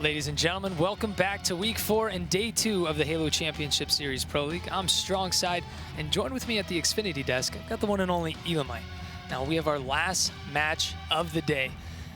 Ladies and gentlemen, welcome back to Week 4 and Day 2 of the Halo Championship Series Pro League. I'm Strongside, and joined with me at the Xfinity desk, I've got the one and only Elamite. Now, we have our last match of the day.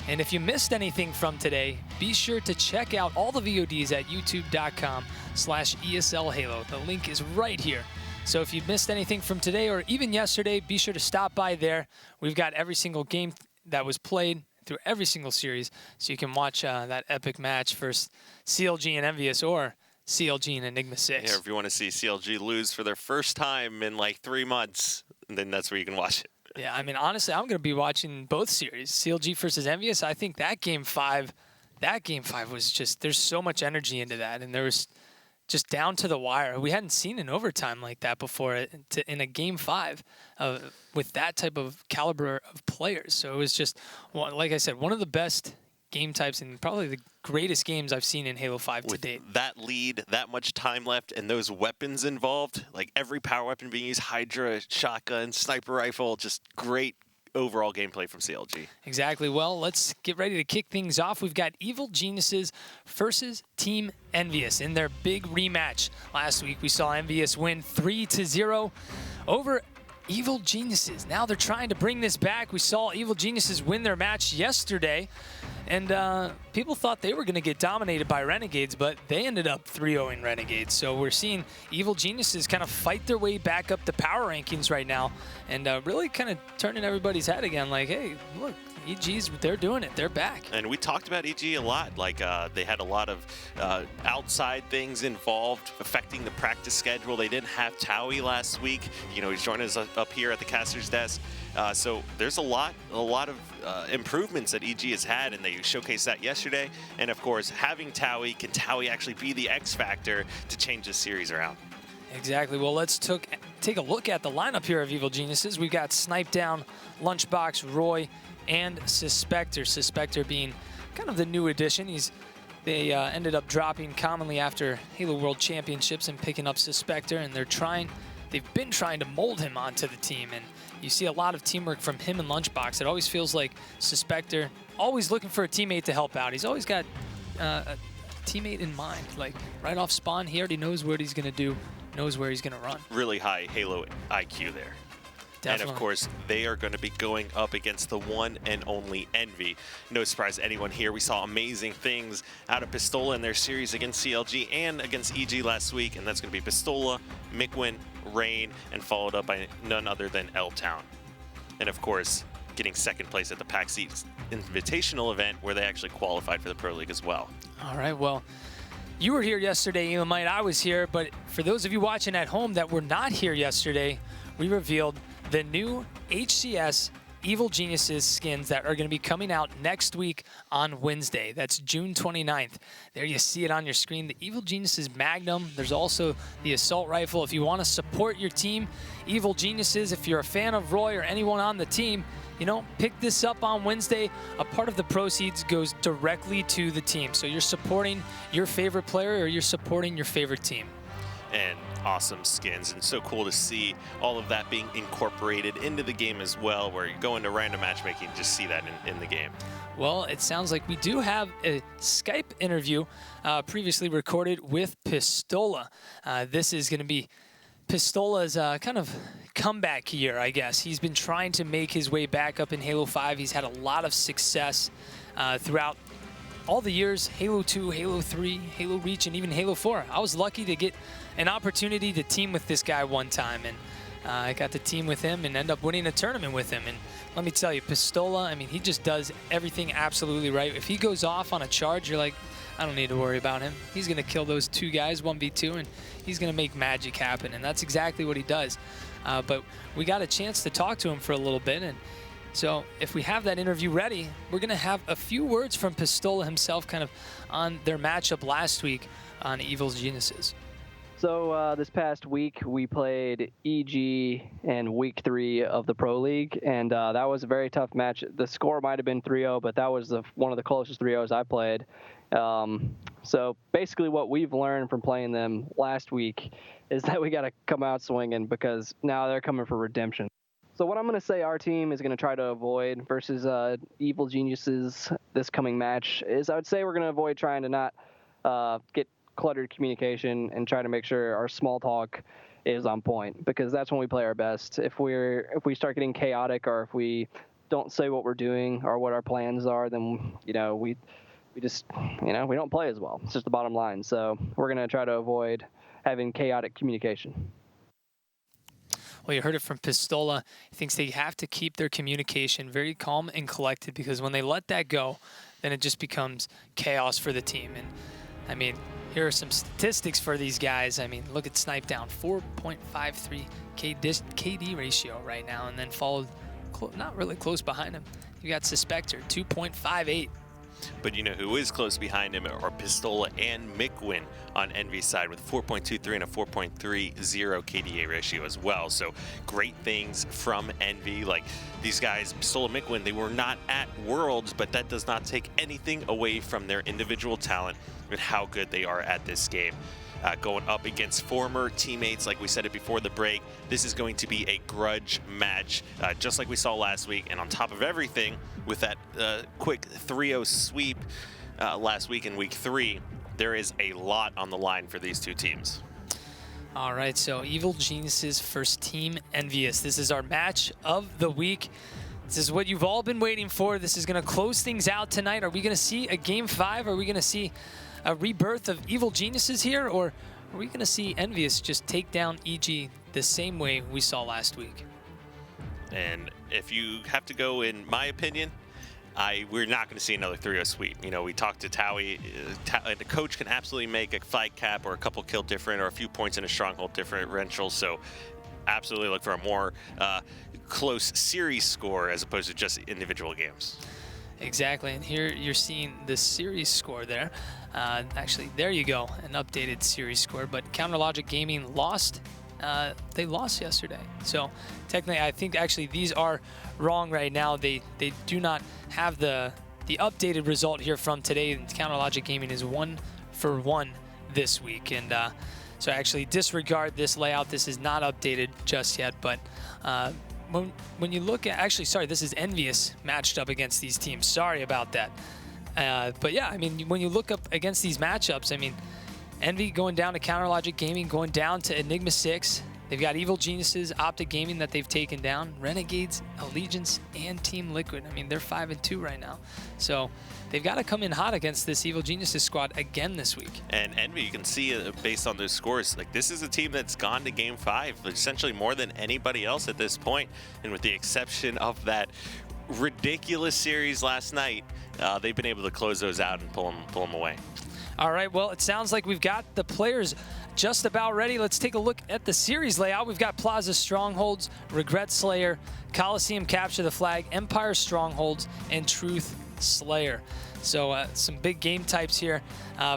And if you missed anything from today, be sure to check out all the VODs at youtube.com/ESLHalo. The link is right here. So if you missed anything from today or even yesterday, be sure to stop by there. We've got every single game that was played through every single series, so you can watch that epic match for CLG and Envyus or CLG and Enigma 6. Yeah, if you want to see CLG lose for their first time in like 3 months, then that's where you can watch it. Yeah, I mean, honestly, I'm going to be watching both series. CLG versus Envyus, I think that Game 5 was just, there's so much energy into that, and there was just down to the wire. We hadn't seen an overtime like that before in a Game 5 with that type of caliber of players. So it was just, like I said, one of the best game types and probably the greatest games I've seen in Halo 5 to date. With that lead, that much time left, and those weapons involved, like every power weapon being used, Hydra, shotgun, sniper rifle, just great overall gameplay from CLG. Exactly. Well, let's get ready to kick things off. We've got Evil Geniuses versus Team Envyus in their big rematch. Last week, we saw Envyus win 3-0 over Evil Geniuses. Now they're trying to bring this back. We saw Evil Geniuses win their match yesterday, and people thought they were going to get dominated by Renegades, but they ended up 3-0ing Renegades. So we're seeing Evil Geniuses kind of fight their way back up the power rankings right now, and really kind of turning everybody's head again, like, hey, look, EG's, they're doing it. They're back. And we talked about EG a lot. Like, they had a lot of outside things involved affecting the practice schedule. They didn't have Towie last week. You know, he's joining us up here at the caster's desk. So there's a lot of improvements that EG has had, and they showcased that yesterday. And of course, having Towie, can Towie actually be the X factor to change this series around? Exactly. Well, let's take a look at the lineup here of Evil Geniuses. We've got Snipe Down, Lunchbox, Roy, and Suspector. Suspector being kind of the new addition. They ended up dropping commonly after Halo World Championships and picking up Suspector, and they've been trying to mold him onto the team, and you see a lot of teamwork from him and Lunchbox. It always feels like Suspector always looking for a teammate to help out. He's always got a teammate in mind. Like right off spawn, he already knows what he's gonna do, knows where he's gonna run. Really high Halo IQ there. Definitely. And of course, they are going to be going up against the one and only Envy. No surprise to anyone here. We saw amazing things out of Pistola in their series against CLG and against EG last week, and that's going to be Pistola, Mikwin, Rain, and followed up by none other than L-Town. And of course, getting second place at the PAX East Invitational event where they actually qualified for the Pro League as well. All right, well, you were here yesterday, Elamite. I was here, but for those of you watching at home that were not here yesterday, we revealed the new HCS Evil Geniuses skins that are going to be coming out next week on Wednesday. That's June 29th. There you see it on your screen. The Evil Geniuses Magnum. There's also the Assault Rifle. If you want to support your team, Evil Geniuses, if you're a fan of Roy or anyone on the team, you know, pick this up on Wednesday. A part of the proceeds goes directly to the team. So you're supporting your favorite player or you're supporting your favorite team. And awesome skins, and so cool to see all of that being incorporated into the game as well, where you go into random matchmaking and just see that in the game. Well, it sounds like we do have a Skype interview previously recorded with Pistola. This is going to be Pistola's kind of comeback year, I guess. He's been trying to make his way back up in Halo 5. He's had a lot of success throughout all the years, Halo 2, Halo 3, Halo Reach, and even Halo 4. I was lucky to get an opportunity to team with this guy one time, and I got to team with him and end up winning a tournament with him. And let me tell you, Pistola, I mean, he just does everything absolutely right. If he goes off on a charge, you're like, I don't need to worry about him. He's going to kill those two guys, 1v2, and he's going to make magic happen, and that's exactly what he does. But we got a chance to talk to him for a little bit, and so if we have that interview ready, we're going to have a few words from Pistola himself kind of on their matchup last week on Evil Geniuses. So this past week, we played EG in week 3 of the Pro League, and that was a very tough match. The score might have been 3-0, but that was one of the closest 3-0s I played. So basically what we've learned from playing them last week is that we got to come out swinging because now they're coming for redemption. So what I'm going to say our team is going to try to avoid versus Evil Geniuses this coming match is I would say we're going to avoid trying to not get cluttered communication and try to make sure our small talk is on point, because that's when we play our best. If we start getting chaotic, or if we don't say what we're doing or what our plans are, then we just we don't play as well. It's just the bottom line. So we're going to try to avoid having chaotic communication. Well, you heard it from Pistola. He thinks they have to keep their communication very calm and collected, because when they let that go, then it just becomes chaos for the team. And I mean, here are some statistics for these guys. I mean, look at Snipe down, 4.53 KD ratio right now, and then followed not really close behind him. You got Suspector, 2.58. But you know who is close behind him are Pistola and Mikwin on Envy's side with 4.23 and a 4.30 KDA ratio as well. So great things from Envy. Like these guys, Pistola, Mikwin, they were not at Worlds, but that does not take anything away from their individual talent and how good they are at this game. Going up against former teammates, like we said it before the break, this is going to be a grudge match, just like we saw last week. And on top of everything, with that quick 3-0 sweep last week in week 3, there is a lot on the line for these two teams. All right, so Evil Geniuses first team Envyus. This is our match of the week. This is what you've all been waiting for. This is going to close things out tonight. Are we going to see a Game 5? Are we going to see a rebirth of Evil Geniuses here, or are we going to see Envyus just take down EG the same way we saw last week? And if you have to go, in my opinion, we're not going to see another 3-0 sweep. You know, we talked to Towie. The coach can absolutely make a fight cap or a couple kill different or a few points in a stronghold differential. So absolutely look for a more close series score as opposed to just individual games. Exactly, and here you're seeing the series score there. Actually, there you go, an updated series score, but Counter Logic Gaming lost. They lost yesterday. So technically, I think actually these are wrong right now. They do not have the updated result here from today. Counter Logic Gaming is 1-for-1 this week. And so actually disregard this layout. This is not updated just yet, but when you look at, actually, sorry, this is Envyus matched up against these teams. Sorry about that. But yeah, I mean, when you look up against these matchups, I mean, Envy going down to Counter Logic Gaming, going down to Enigma 6. They've got Evil Geniuses, Optic Gaming that they've taken down, Renegades, Allegiance, and Team Liquid. I mean, they're 5-2 right now. So they've got to come in hot against this Evil Geniuses squad again this week. And Envy, you can see based on those scores, like this is a team that's gone to Game 5, essentially more than anybody else at this point. And with the exception of that ridiculous series last night, they've been able to close those out and pull them away. All right, well, it sounds like we've got the players just about ready. Let's take a look at the series layout. We've got Plaza Strongholds, Regret Slayer, Coliseum Capture the Flag, Empire Strongholds, and Truth Slayer. So some big game types here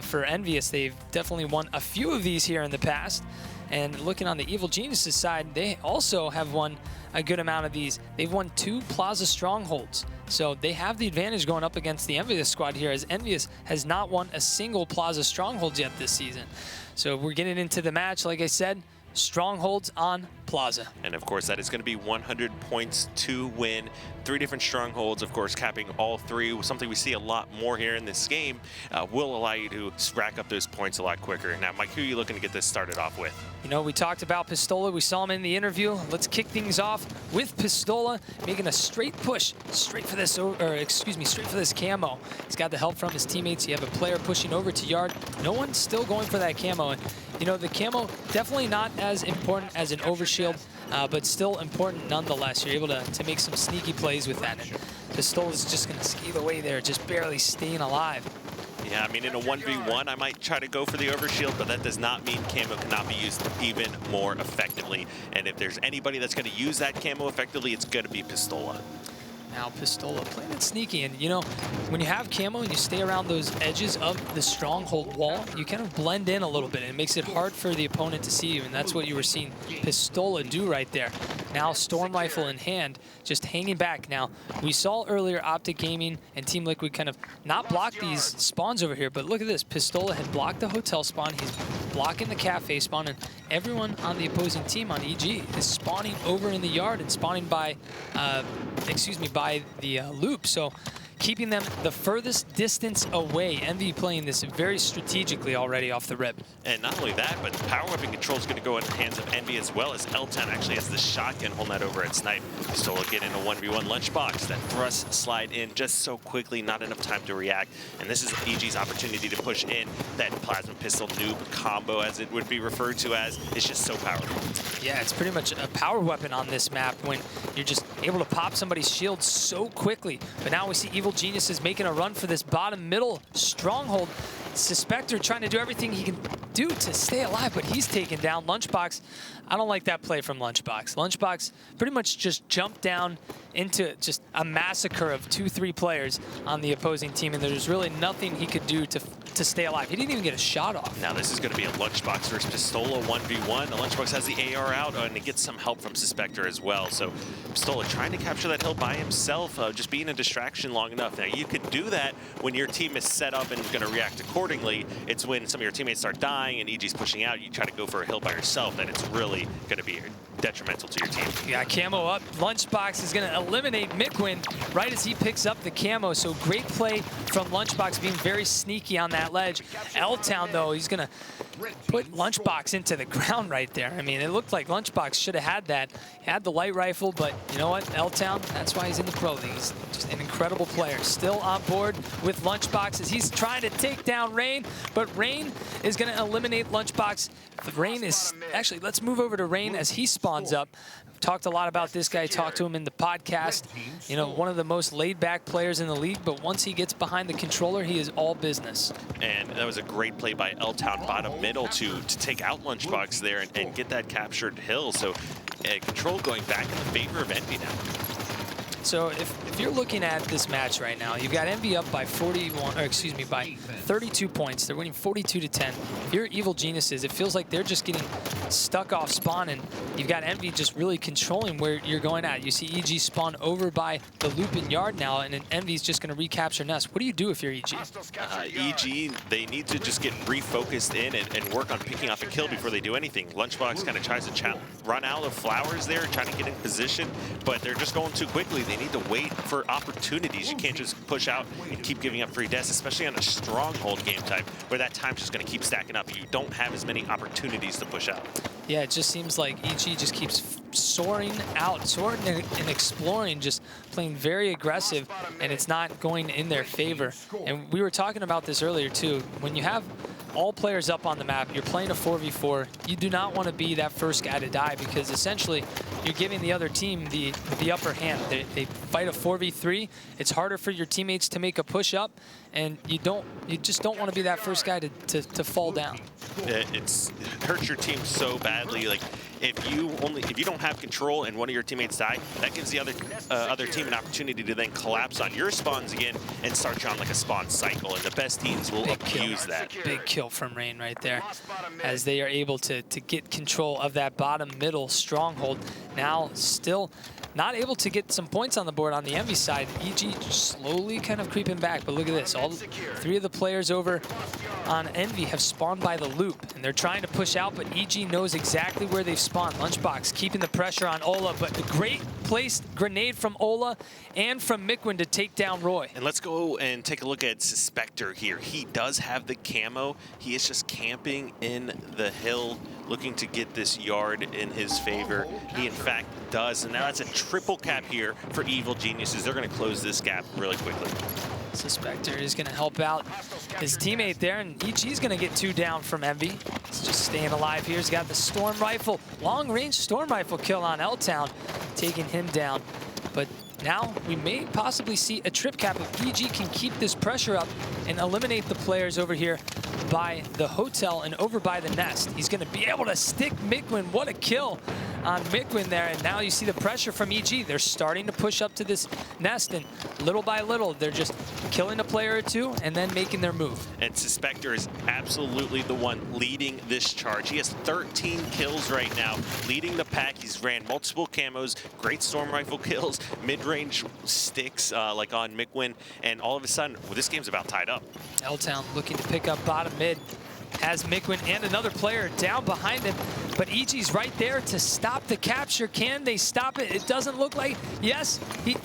for Envyus. They've definitely won a few of these here in the past. And looking on the Evil Geniuses side, they also have won a good amount of these. They've won 2 Plaza Strongholds. So they have the advantage going up against the Envyus squad here, as Envyus has not won a single Plaza Strongholds yet this season. So we're getting into the match, like I said, Strongholds on Plaza. And of course, that is going to be 100 points to win. 3 different Strongholds, of course, capping all 3. Something we see a lot more here in this game will allow you to rack up those points a lot quicker. Now, Mike, who are you looking to get this started off with? You know, we talked about Pistola. We saw him in the interview. Let's kick things off with Pistola, making a straight push, straight for this camo. He's got the help from his teammates. You have a player pushing over to yard. No one's still going for that camo. And, you know, the camo definitely not as important as an overshield, but still important nonetheless. You're able to make some sneaky plays with that. And Pistola's just going to skate away there, just barely staying alive. Yeah, I mean, in a 1v1, I might try to go for the overshield, but that does not mean camo cannot be used even more effectively. And if there's anybody that's going to use that camo effectively, it's going to be Pistola. Now Pistola playing it sneaky, and you know, when you have camo and you stay around those edges of the stronghold wall, you kind of blend in a little bit, and it makes it hard for the opponent to see you, and that's what you were seeing Pistola do right there. Now Storm Rifle in hand, just hanging back. Now, we saw earlier Optic Gaming and Team Liquid kind of not block these spawns over here, but look at this. Pistola had blocked the hotel spawn. He's blocking the cafe spawn, and everyone on the opposing team on EG is spawning over in the yard and spawning by, by the loop. So keeping them the furthest distance away. Envy playing this very strategically already off the rip. And not only that, but power weapon control is going to go in the hands of Envy, as well as L-Town actually has the shotgun holding that over at Snipe. Pistola getting a 1v1 lunchbox. That thrust slide in just so quickly, not enough time to react. And this is EG's opportunity to push in. That plasma pistol noob combo, as it would be referred to as, is just so powerful. Yeah, it's pretty much a power weapon on this map when you're just able to pop somebody's shield so quickly. But now we see Evil Genius is making a run for this bottom middle stronghold. Suspector trying to do everything he can do to stay alive, but he's taken down. Lunchbox, I don't like that play from Lunchbox. Lunchbox pretty much just jumped down into just a massacre of 2-3 players on the opposing team, and there's really nothing he could do to stay alive. He didn't even get a shot off. Now this is going to be a Lunchbox versus Pistola 1v1. The Lunchbox has the AR out, and it gets some help from Suspector as well. So Pistola trying to capture that hill by himself, just being a distraction long enough. Now you can do that when your team is set up and going to react accordingly. It's when some of your teammates start dying and EG's pushing out, you try to go for a hill by yourself, and it's really going to be detrimental to your team. Yeah, camo up. Lunchbox is going to eliminate Mikwin right as he picks up the camo. So great play from Lunchbox, being very sneaky on that ledge. L-Town, though, he's going to put Lunchbox into the ground right there. I mean, it looked like Lunchbox should have had that. He had the light rifle, but you know what? L-Town, that's why he's in the pro league. He's just an incredible player. Still on board with Lunchbox as he's trying to take down Rain, but Rain is going to eliminate Lunchbox. Rain is actually, let's move over to Rain as he spawns up. We've talked a lot about this guy, talked to him in the podcast. You know, one of the most laid-back players in the league, but once he gets behind the controller, he is all business. And that was a great play by L-Town bottom middle to take out Lunchbox there and get that captured hill. So control going back in the favor of Envy now. So if you're looking at this match right now, you've got Envy up by 32 points. They're winning 42-10. If you're Evil Geniuses, it feels like they're just getting stuck off spawn, and you've got Envy just really controlling where you're going at. You see EG spawn over by the loop and yard now, and then Envy's just going to recapture Nest. What do you do if you're EG? EG, they need to just get refocused in and work on picking off a kill before they do anything. Lunchbox kind of tries to run out of flowers there, trying to get in position, but they're just going too quickly. They need to wait for opportunities. You can't just push out and keep giving up free deaths, especially on a stronghold game type where that time's just going to keep stacking up. You don't have as many opportunities to push out. Yeah, it just seems like EG just keeps soaring and exploring, just playing very aggressive, and it's not going in their favor. And we were talking about this earlier too. When you have all players up on the map, you're playing a 4v4, you do not want to be that first guy to die, because essentially you're giving the other team the upper hand. They fight a 4v3, it's harder for your teammates to make a push up, and you just don't want to be that first guy to fall down. It hurts your team so badly. Like if you don't have control and one of your teammates die, that gives the other team an opportunity to then collapse on your spawns again and start you on like a spawn cycle, and the best teams will abuse that. Big kill from Rain right there, as they are able to get control of that bottom middle stronghold. Now still not able to get some points on the board on the Envy side. EG slowly kind of creeping back, but look at this. All three of the players over on Envy have spawned by the loop, and they're trying to push out, but EG knows exactly where they've spawned. Lunchbox keeping the pressure on Ola, but the great placed grenade from Ola and from Mikwin to take down Roy. And let's go and take a look at Suspector here. He does have the camo. He is just camping in the hill, looking to get this yard in his favor. He in fact does, and now that's a triple cap here for Evil Geniuses. They're going to close this gap really quickly. Suspector is going to help out his teammate there, and EG's going to get 2 down from Envy. He's just staying alive here. He's got the Storm Rifle, long-range Storm Rifle kill on L-Town, taking him down. But now we may possibly see a trip cap if EG can keep this pressure up and eliminate the players over here by the hotel and over by the nest. He's going to be able to stick Mikwin. What a kill on Mikwin there. And now you see the pressure from EG. They're starting to push up to this nest, and little by little, they're just killing a player or two and then making their move. And Suspector is absolutely the one leading this charge. He has 13 kills right now, leading the pack. He's ran multiple camos, great Storm Rifle kills, mid-range sticks like on Mikwin, and all of a sudden, well, this game's about tied up. L-Town looking to pick up bottom mid. has Mikwin and another player down behind him, but EG's right there to stop the capture. Can they stop it? It doesn't look like. Yes,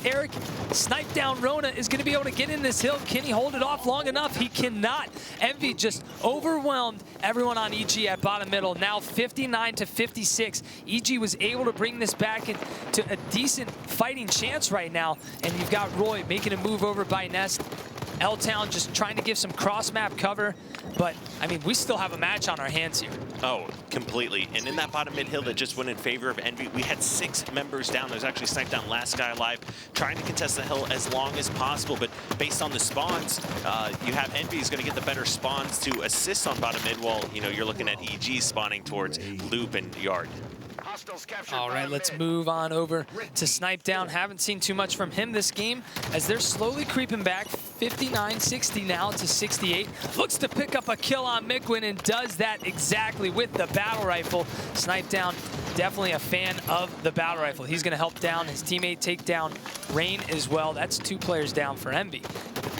Eric sniped down Rona, is going to be able to get in this hill. Can he hold it off long enough? He cannot. Envy just overwhelmed everyone on EG at bottom middle. Now 59 to 56. EG was able to bring this back into a decent fighting chance right now, and you've got Roy making a move over by Nest. L-Town just trying to give some cross-map cover, but, I mean, we still have a match on our hands here. Oh, completely. And in that bottom mid hill that just went in favor of Envy, we had 6 members down. There's actually sniped down last guy alive, trying to contest the hill as long as possible. But based on the spawns, you have Envy is going to get the better spawns to assist on bottom mid, while, you know, you're looking at EG spawning towards Loop and Yard. All right, let's move on over to Snipe Down. Haven't seen too much from him this game as they're slowly creeping back. 59-60 now to 68. Looks to pick up a kill on Mikwin and does that exactly with the battle rifle. Snipe Down, definitely a fan of the battle rifle. He's going to help down his teammate, take down Rain as well. That's 2 players down for Envy.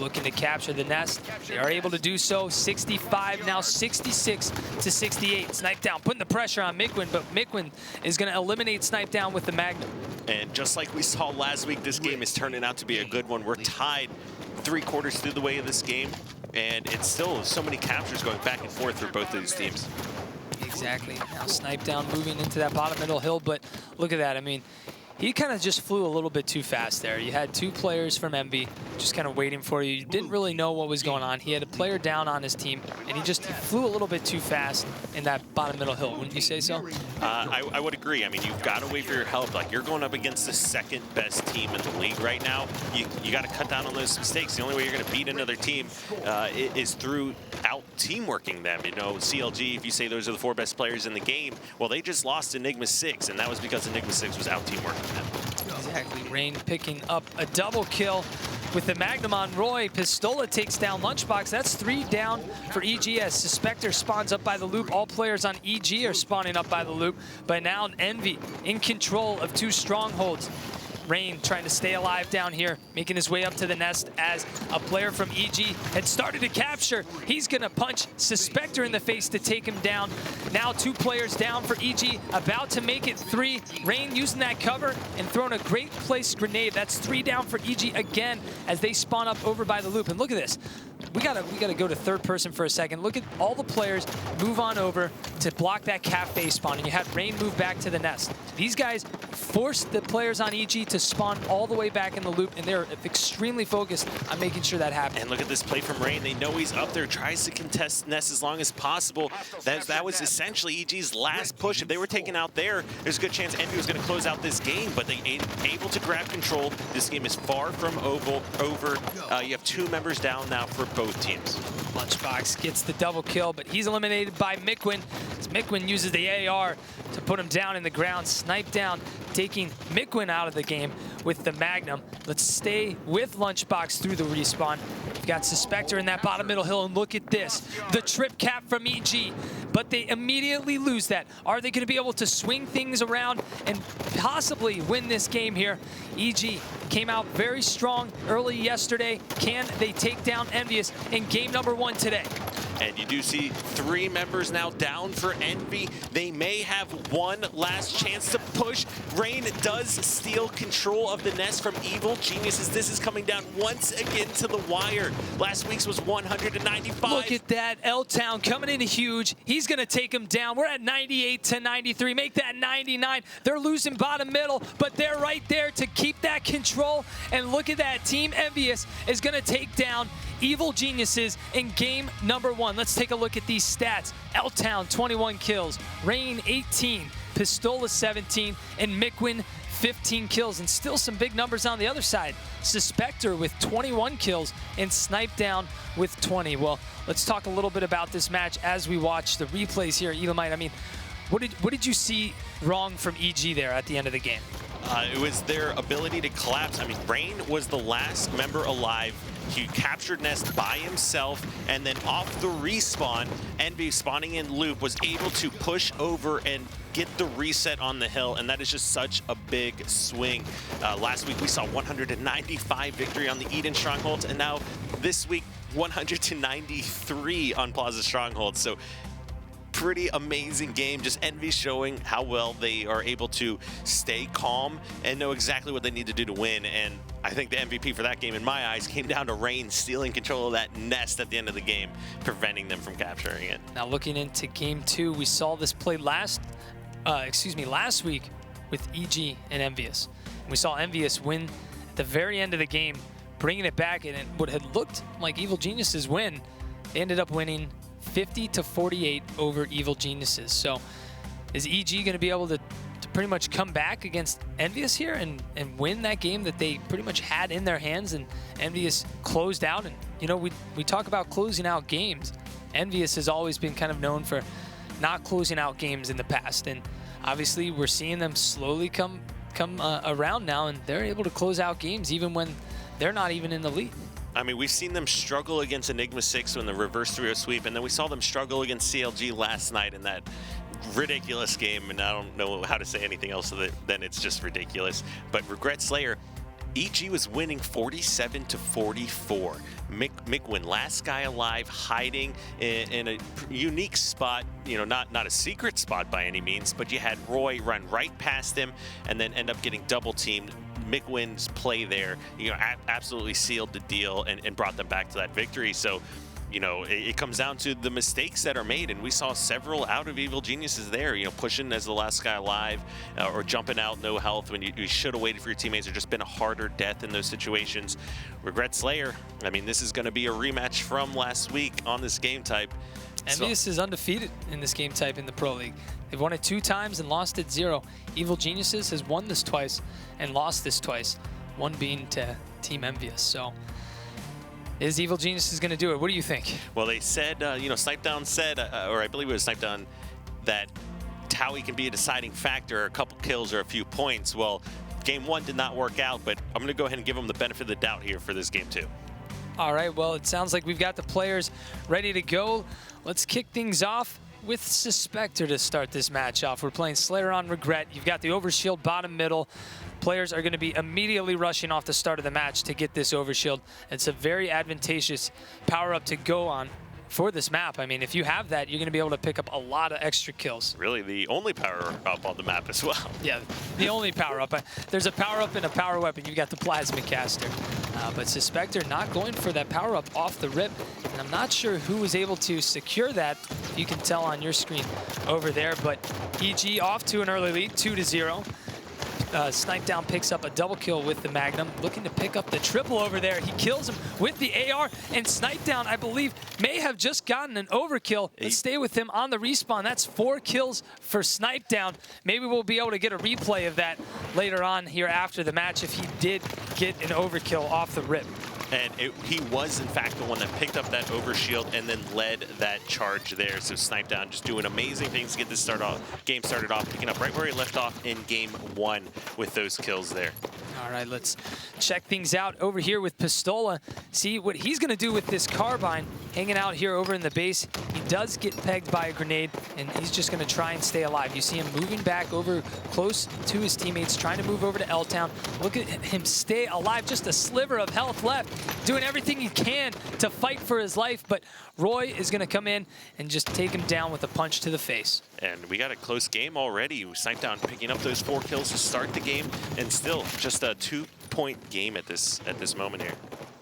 Looking to capture the nest. They are able to do so. 65, now 66 to 68. Snipe Down putting the pressure on Mikwin, but Mikwin is going to eliminate Snipe Down with the Magnum. And just like we saw last week, this game is turning out to be a good one. We're tied 3/4 through the way of this game, and it's still so many captures going back and forth for both of these teams. Exactly. Now Snipe Down moving into that bottom middle hill, but look at that. I mean, he kind of just flew a little bit too fast there. You had 2 players from Envy just kind of waiting for you. You didn't really know what was going on. He had a player down on his team, and he flew a little bit too fast in that bottom middle hill. Wouldn't you say so? I would agree. I mean, you've got to wait for your help. Like, you're going up against the 2nd best team in the league right now. You got to cut down on those mistakes. The only way you're going to beat another team is through out-teamworking them. You know, CLG, if you say those are the 4 best players in the game, well, they just lost Enigma 6, and that was because Enigma 6 was out-teamworking them. Exactly. Rain picking up a double kill with the Magnum on Roy. Pistola takes down Lunchbox. That's 3 down for EG as Suspector spawns up by the loop. All players on EG are spawning up by the loop, but now Envy in control of 2 strongholds. Rain trying to stay alive down here, making his way up to the nest as a player from EG had started to capture. He's going to punch Suspector in the face to take him down. Now 2 players down for EG, about to make it 3. Rain using that cover and throwing a great place grenade. That's 3 down for EG again as they spawn up over by the loop. And look at this. We gotta go to 3rd person for a second. Look at all the players move on over to block that cafe spawn, and you had Rain move back to the nest. These guys forced the players on EG to spawn all the way back in the loop, and they're extremely focused on making sure that happens. And look at this play from Rain. They know he's up there, tries to contest nest as long as possible. That was essentially EG's last push. If they were taken out there, there's a good chance Envy was going to close out this game, but they able to grab control. This game is far from over. You have 2 members down now for both teams. Lunchbox gets the double kill, but he's eliminated by Mikwin as Mikwin uses the AR to put him down in the ground. Snipe Down, taking Mikwin out of the game with the Magnum. Let's stay with Lunchbox through the respawn. We've got Suspector in that bottom middle hill, and look at this. The trip cap from EG, but they immediately lose that. Are they going to be able to swing things around and possibly win this game here? EG came out very strong early yesterday. Can they take down Envyus in game number 1 today? And you do see 3 members now down for Envy. They may have one last chance to push. Rain does steal control of the nest from Evil Geniuses. This is coming down once again to the wire. Last week's was 195. Look at that. L-Town coming in huge. He's going to take him down. We're at 98 to 93. Make that 99. They're losing bottom middle, but they're right there to keep that control. And look at that. Team Envious is going to take down Evil Geniuses in game number 1. Let's take a look at these stats. L-Town, 21 kills. Rain, 18. Pistola, 17. And Mikwin, 15 kills. And still some big numbers on the other side. Suspector with 21 kills and Snipe Down with 20. Well, let's talk a little bit about this match as we watch the replays here. Elamite, I mean, what did you see wrong from EG there at the end of the game? It was their ability to collapse. I mean, Rain was the last member alive. He captured Nest by himself, and then off the respawn, Envy spawning in loop was able to push over and get the reset on the hill, and that is just such a big swing. Last week we saw 195 victory on the Eden Strongholds, and now this week 193 on Plaza Strongholds. So pretty amazing game. Just Envy showing how well they are able to stay calm and know exactly what they need to do to win. And I think the MVP for that game, in my eyes, came down to Rain stealing control of that nest at the end of the game, preventing them from capturing it. Now looking into game 2, we saw this play last week with EG and Envyus. We saw Envyus win at the very end of the game, bringing it back, and what had looked like Evil Geniuses win, they ended up winning 50-48 over Evil Geniuses. So is EG going to be able to pretty much come back against Envyus here and win that game that they pretty much had in their hands, and Envyus closed out? And you know, we talk about closing out games. Envyus has always been kind of known for not closing out games in the past, and obviously we're seeing them slowly come around now, and they're able to close out games even when they're not even in the lead. I mean, we've seen them struggle against Enigma 6 in the reverse 3-0 sweep, and then we saw them struggle against CLG last night in that ridiculous game, and I don't know how to say anything else than it's just ridiculous. But Regret Slayer, EG was winning 47-44. Mikwin, last guy alive, hiding in a unique spot, you know, not a secret spot by any means, but you had Roy run right past him and then end up getting double teamed. Mikwin's play there, you know, absolutely sealed the deal and brought them back to that victory. So, you know, it comes down to the mistakes that are made, and we saw several out of Evil Geniuses there, you know, pushing as the last guy alive or jumping out no health when you should have waited for your teammates, or just been a harder death in those situations. Regret Slayer, I mean, this is going to be a rematch from last week on this game type. Envyus is undefeated in this game type in the Pro League. They've won it 2 times and lost it 0. Evil Geniuses has won this twice and lost this twice, one being to Team Envyus. So is Evil Geniuses going to do it? What do you think? Well, they said, you know, Snipedown said, or I believe it was Snipedown, that Towie can be a deciding factor, a couple kills or a few points. Well, game 1 did not work out, but I'm going to go ahead and give them the benefit of the doubt here for this game 2. All right, well, it sounds like we've got the players ready to go. Let's kick things off with Suspector to start this match off. We're playing Slayer on Regret. You've got the overshield bottom middle. Players are going to be immediately rushing off the start of the match to get this overshield. It's a very advantageous power-up to go on for this map. I mean, if you have that, you're going to be able to pick up a lot of extra kills. Really, the only power-up on the map as well. Yeah, the only power-up. There's a power-up and a power weapon. You've got the Plasma Caster. But Suspector not going for that power-up off the rip. And I'm not sure who was able to secure that. You can tell on your screen over there. But EG off to an early lead, 2-0. Snipedown picks up a double kill with the Magnum, looking to pick up the triple over there. He kills him with the AR, and Snipedown, I believe, may have just gotten an overkill. Let's stay with him on the respawn. That's 4 kills for Snipedown. Maybe we'll be able to get a replay of that later on here after the match if he did get an overkill off the rip. And he was, in fact, the one that picked up that overshield and then led that charge there. So Snipedown just doing amazing things to get this game started off, picking up right where he left off in game 1 with those kills there. All right, let's check things out over here with Pistola. See what he's going to do with this carbine, hanging out here over in the base. He does get pegged by a grenade, and he's just going to try and stay alive. You see him moving back over close to his teammates, trying to move over to L-Town. Look at him stay alive, just a sliver of health left, doing everything he can to fight for his life, but Roy is going to come in and just take him down with a punch to the face. And we got a close game already. Snipedown picking up those 4 kills to start the game, and still just a 2-point game at this moment here.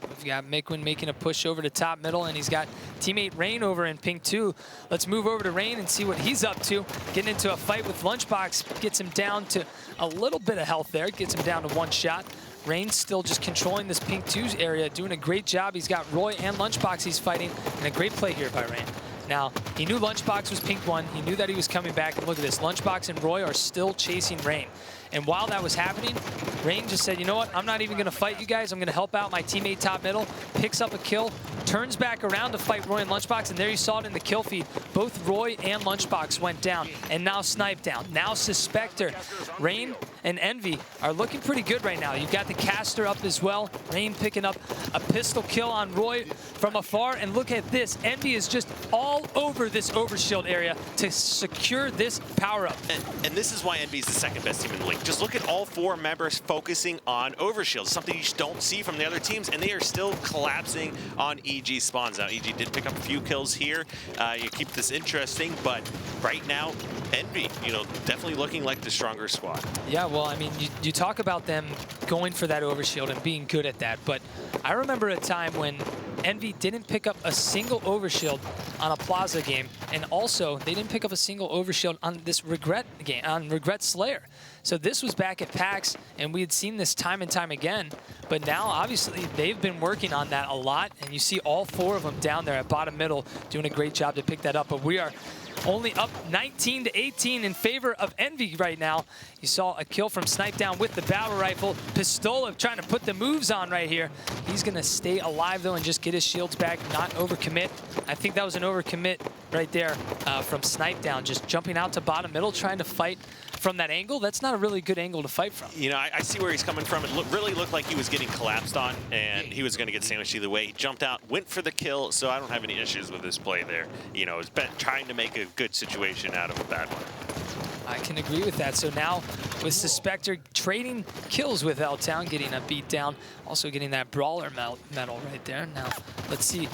We've got Mikwin making a push over to top middle, and he's got teammate Rain over in pink 2. Let's move over to Rain and see what he's up to. Getting into a fight with Lunchbox, gets him down to a little bit of health there, gets him down to 1 shot. Rain still just controlling this pink 2 area, doing a great job. He's got Roy and Lunchbox he's fighting, and a great play here by Rain. Now, he knew Lunchbox was pink 1. He knew that he was coming back, and look at this. Lunchbox and Roy are still chasing Rain. And while that was happening, Rain just said, you know what, I'm not even going to fight you guys. I'm going to help out my teammate top middle. Picks up a kill, turns back around to fight Roy and Lunchbox, and there you saw it in the kill feed. Both Roy and Lunchbox went down, and now Snipedown. Now Suspector. Rain and Envy are looking pretty good right now. You've got the caster up as well. Rain picking up a pistol kill on Roy from afar. And look at this. Envy is just all over this overshield area to secure this power-up. And this is why Envy is the second best team in the league. Just look at all 4 members focusing on overshield, something you just don't see from the other teams, and they are still collapsing on EG spawns. Now, EG did pick up a few kills here. You keep this interesting, but right now, Envy, definitely looking like the stronger squad. Yeah, well, I mean, you talk about them going for that overshield and being good at that, but I remember a time when Envy didn't pick up a single overshield on a Plaza game, and also they didn't pick up a single overshield on this Regret game, on Regret Slayer. So this was back at PAX, and we had seen this time and time again, but now obviously they've been working on that a lot, and you see all 4 of them down there at bottom middle doing a great job to pick that up. But we are only up 19-18 in favor of Envy right now. You saw a kill from Snipe Down with the battle rifle. Pistola trying to put the moves on right here. He's going to stay alive, though, and just get his shields back, not overcommit. I think that was an overcommit right there from Snipe Down, just jumping out to bottom middle, trying to fight from that angle. That's not a really good angle to fight from. I see where he's coming from. It really looked like he was getting collapsed on, and he was going to get sandwiched either way. He jumped out, went for the kill, so I don't have any issues with this play there. It's been trying to make a good situation out of a bad one. I can agree with that. So now with Suspector trading kills with L-Town, getting a beat down, also getting that brawler medal right there. Now let's see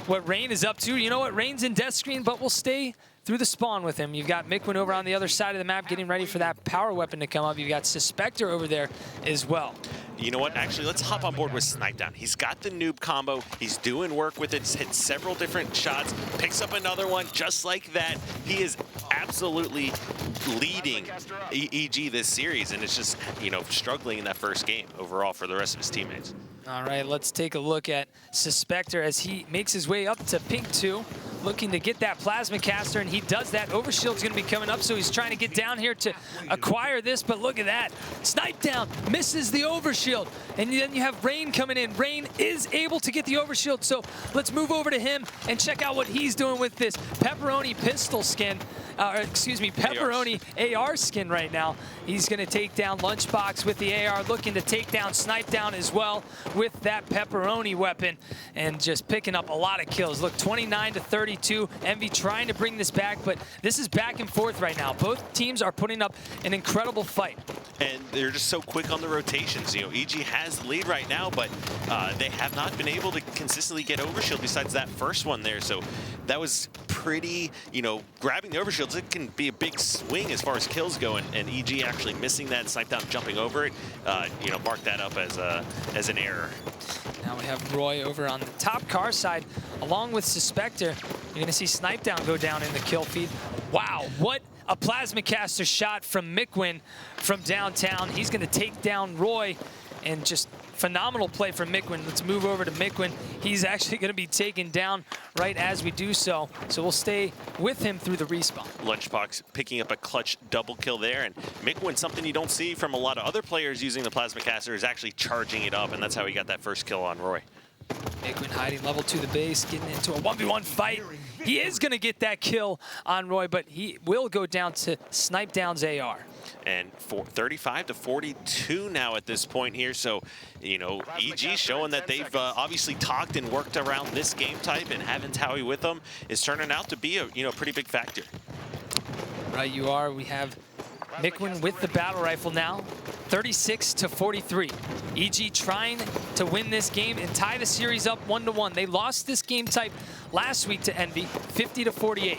what Rain is up to. You know what? Rain's in death screen, but we'll stay through the spawn with him. You've got Mikwin over on the other side of the map getting ready for that power weapon to come up. You've got Suspector over there as well. You know what? Actually, let's hop on board with Snipe Down. He's got the noob combo. He's doing work with it. He's hit several different shots. Picks up another one just like that. He is absolutely leading EG this series, and it's just, struggling in that first game overall for the rest of his teammates. All right, let's take a look at Suspector as he makes his way up to Pink 2, looking to get that Plasma Caster, and he does that. Overshield's going to be coming up, so he's trying to get down here to acquire this, but look at that. Snipe Down misses the Overshield, and then you have Rain coming in. Rain is able to get the Overshield, so let's move over to him and check out what he's doing with this Pepperoni pistol skin. Pepperoni AR skin right now. He's going to take down Lunchbox with the AR, looking to take down Snipe Down as well with that Pepperoni weapon, and just picking up a lot of kills. Look, 29-32. Envy trying to bring this back, but this is back and forth right now. Both teams are putting up an incredible fight. And they're just so quick on the rotations. EG has the lead right now, but they have not been able to consistently get Overshield besides that first one there. So that was pretty, grabbing the Overshields, it can be a big swing as far as kills go, and EG actually missing that, Snipe Down jumping over it, mark that up as an error. Now we have Roy over on the top car side, along with Suspector. You're going to see Snipe Down go down in the kill feed. Wow, what a Plasma Caster shot from Mikwin from downtown. He's going to take down Roy, and just phenomenal play from Mikwin. Let's move over to Mikwin. He's actually going to be taken down right as we do so. So we'll stay with him through the respawn. Lunchbox picking up a clutch double kill there. And Mikwin, something you don't see from a lot of other players using the Plasma Caster, is actually charging it up. And that's how he got that first kill on Roy. Mikwin hiding level 2 the base, getting into a 1v1 fight. He is going to get that kill on Roy, but he will go down to Snipe Down's AR. And 35-42 now at this point here. So, EG showing that they've obviously talked and worked around this game type, and having Towie with them is turning out to be a pretty big factor. Right, you are. We have Mikwin with the battle rifle now, 36-43. EG trying to win this game and tie the series up 1-1. They lost this game type last week to Envy, 50-48.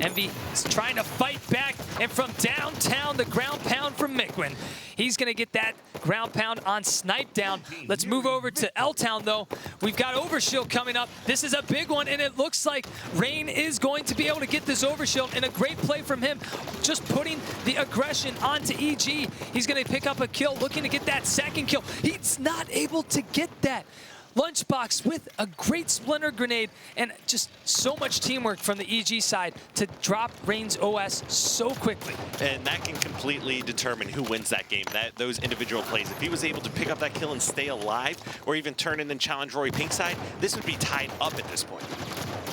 Envy is trying to fight back, and from downtown, the ground pound from Mikwin. He's going to get that ground pound on Snipe Down. Let's move over to L-Town, though. We've got Overshield coming up. This is a big one, and it looks like Rain is going to be able to get this Overshield, and a great play from him, just putting the aggression onto EG. He's going to pick up a kill, looking to get that second kill. He's not able to get that. Lunchbox with a great splinter grenade, and just so much teamwork from the EG side to drop Rain's OS so quickly. And that can completely determine who wins that game, those individual plays. If he was able to pick up that kill and stay alive, or even turn in and challenge Roy Pinkside, this would be tied up at this point.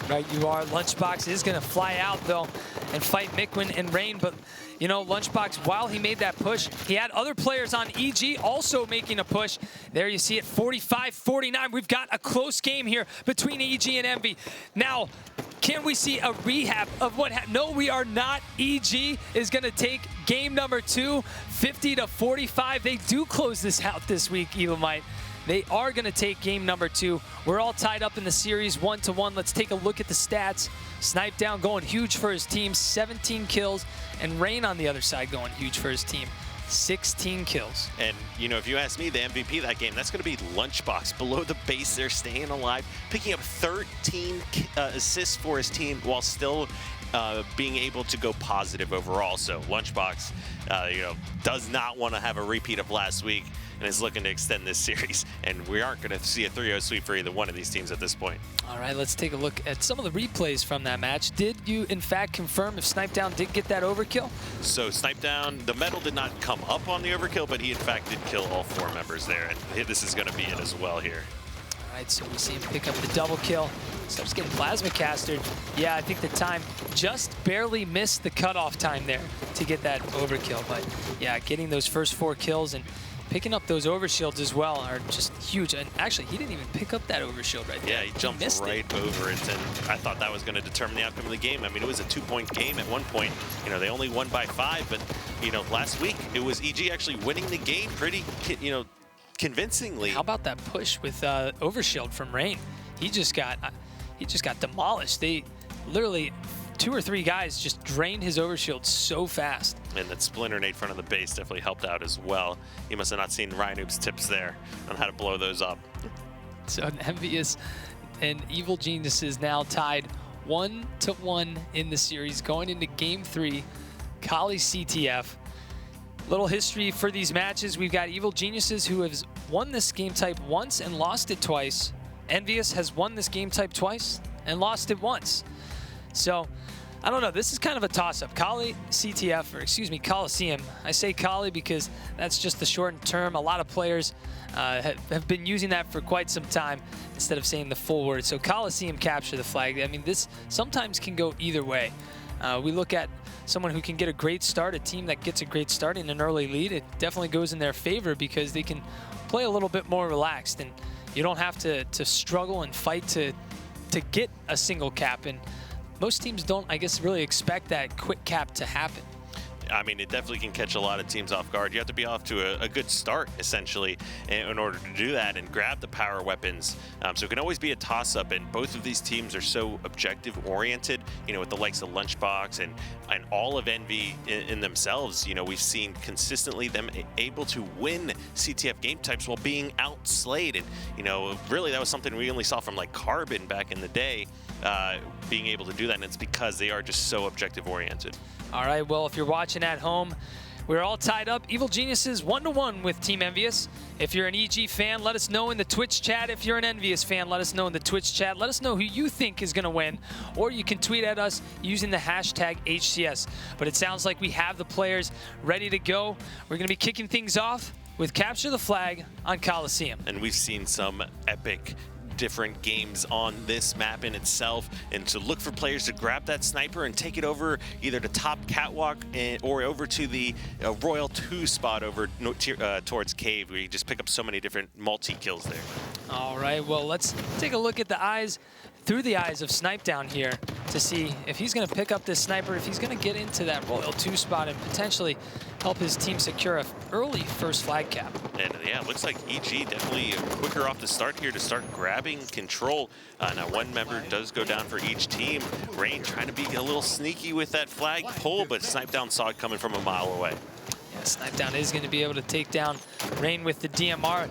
Right, you are. Lunchbox is going to fly out, though, and fight Mikwin and Rain. But, you know, Lunchbox, while he made that push, he had other players on EG also making a push. There you see it, 45-49. We've got a close game here between EG and Envy. Now, can we see a rehab of what happened? No, we are not. EG is going to take game number 2, 50-45. They do close this out this week, Elamite. They are going to take game number 2. We're all tied up in the series 1-1. Let's take a look at the stats. Snipe Down going huge for his team, 17 kills. And Rain on the other side going huge for his team, 16 kills. And, you know, if you ask me, the MVP of that game, that's going to be Lunchbox. Below the base, they're staying alive, picking up 13 assists for his team while still being able to go positive overall. So Lunchbox, you know, does not want to have a repeat of last week and is looking to extend this series. And we aren't going to see a 3-0 sweep for either one of these teams at this point. All right, let's take a look at some of the replays from that match. Did you, in fact, confirm if Snipe Down did get that overkill? So Snipe Down, the medal did not come up on the overkill, but he, in fact, did kill all 4 members there. And this is going to be it as well here. All right, so we see him pick up the double kill. Starts getting plasma castered. Yeah, I think the time just barely missed the cutoff time there to get that overkill. But yeah, getting those first 4 kills and picking up those overshields as well are just huge. And actually, he didn't even pick up that overshield right there. Yeah, he jumped right over it, and I thought that was going to determine the outcome of the game. I mean, it was a 2-point game at one point. You know, they only won by 5, but, you know, last week it was EG actually winning the game pretty, you know, convincingly. How about that push with overshield from Rain? He just got demolished. They literally 2 or 3 guys just drained his overshield so fast. And that splinter nade front of the base definitely helped out as well. He must have not seen Rhinoob's tips there on how to blow those up. So Envyus and Evil Geniuses now tied 1-1 in the series going into game 3. Coliseum CTF. Little history for these matches. We've got Evil Geniuses who has won this game type once and lost it twice. Envyus has won this game type twice and lost it once. So, I don't know. This is kind of a toss-up. Coliseum CTF, or excuse me, Coliseum. I say Coli because that's just the shortened term. A lot of players have been using that for quite some time instead of saying the full word. So Coliseum capture the flag. I mean, this sometimes can go either way. We look at someone who can get a great start, a team that gets a great start in an early lead. It definitely goes in their favor because they can play a little bit more relaxed, and you don't have to struggle and fight to get a single cap. And most teams don't, I guess, really expect that quick cap to happen. I mean, it definitely can catch a lot of teams off guard. You have to be off to a good start, essentially, in order to do that and grab the power weapons. So it can always be a toss-up, and both of these teams are so objective-oriented, you know, with the likes of Lunchbox and all of Envy in themselves. You know, we've seen consistently them able to win CTF game types while being outslayed. And, you know, really that was something we only saw from, like, Carbon back in the day, being able to do that, and it's because they are just so objective-oriented. All right, well, if you're watching at home, we're all tied up. Evil Geniuses 1-1 with Team Envyus. If you're an EG fan, let us know in the Twitch chat. If you're an Envyus fan, let us know in the Twitch chat. Let us know who you think is going to win, or you can tweet at us using the hashtag HCS. But it sounds like we have the players ready to go. We're going to be kicking things off with Capture the Flag on Coliseum. And we've seen some epic different games on this map in itself, and to look for players to grab that sniper and take it over either to top catwalk or over to the Royal 2 spot over towards Cave, where you just pick up so many different multi-kills there. All right, well, let's take a look at through the eyes of Snipe Down here to see if he's going to pick up this sniper, if he's going to get into that Royal 2 spot and potentially help his team secure an early first flag cap. And yeah, it looks like EG definitely quicker off the start here to start grabbing control. Now one member does go down for each team. Rain trying to be a little sneaky with that flag pull, but Snipe Down saw it coming from a mile away. Yeah, Snipe Down is going to be able to take down Rain with the DMR.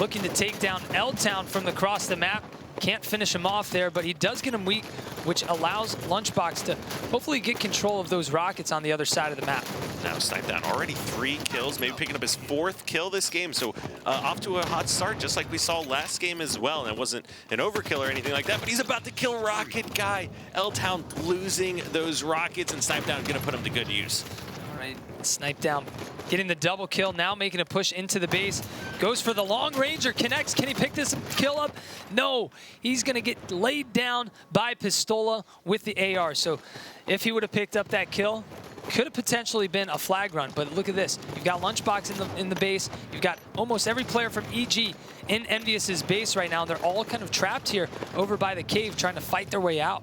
Looking to take down L-Town from across the map. Can't finish him off there, but he does get him weak, which allows Lunchbox to hopefully get control of those rockets on the other side of the map. Now Snipe Down already 3 kills, maybe picking up his 4th kill this game, so off to a hot start, just like we saw last game as well. And it wasn't an overkill or anything like that, but he's about to kill Rocket Guy. L-Town losing those rockets, and Snipe Down gonna put him to good use. All right, Snipe down, getting the double kill, now making a push into the base. Goes for the long ranger, connects. Can he pick this kill up? No, he's gonna get laid down by Pistola with the AR. So if he would have picked up that kill, could have potentially been a flag run, but look at this. You've got Lunchbox in the base. You've got almost every player from EG in Envyus's base right now. They're all kind of trapped here over by the cave trying to fight their way out.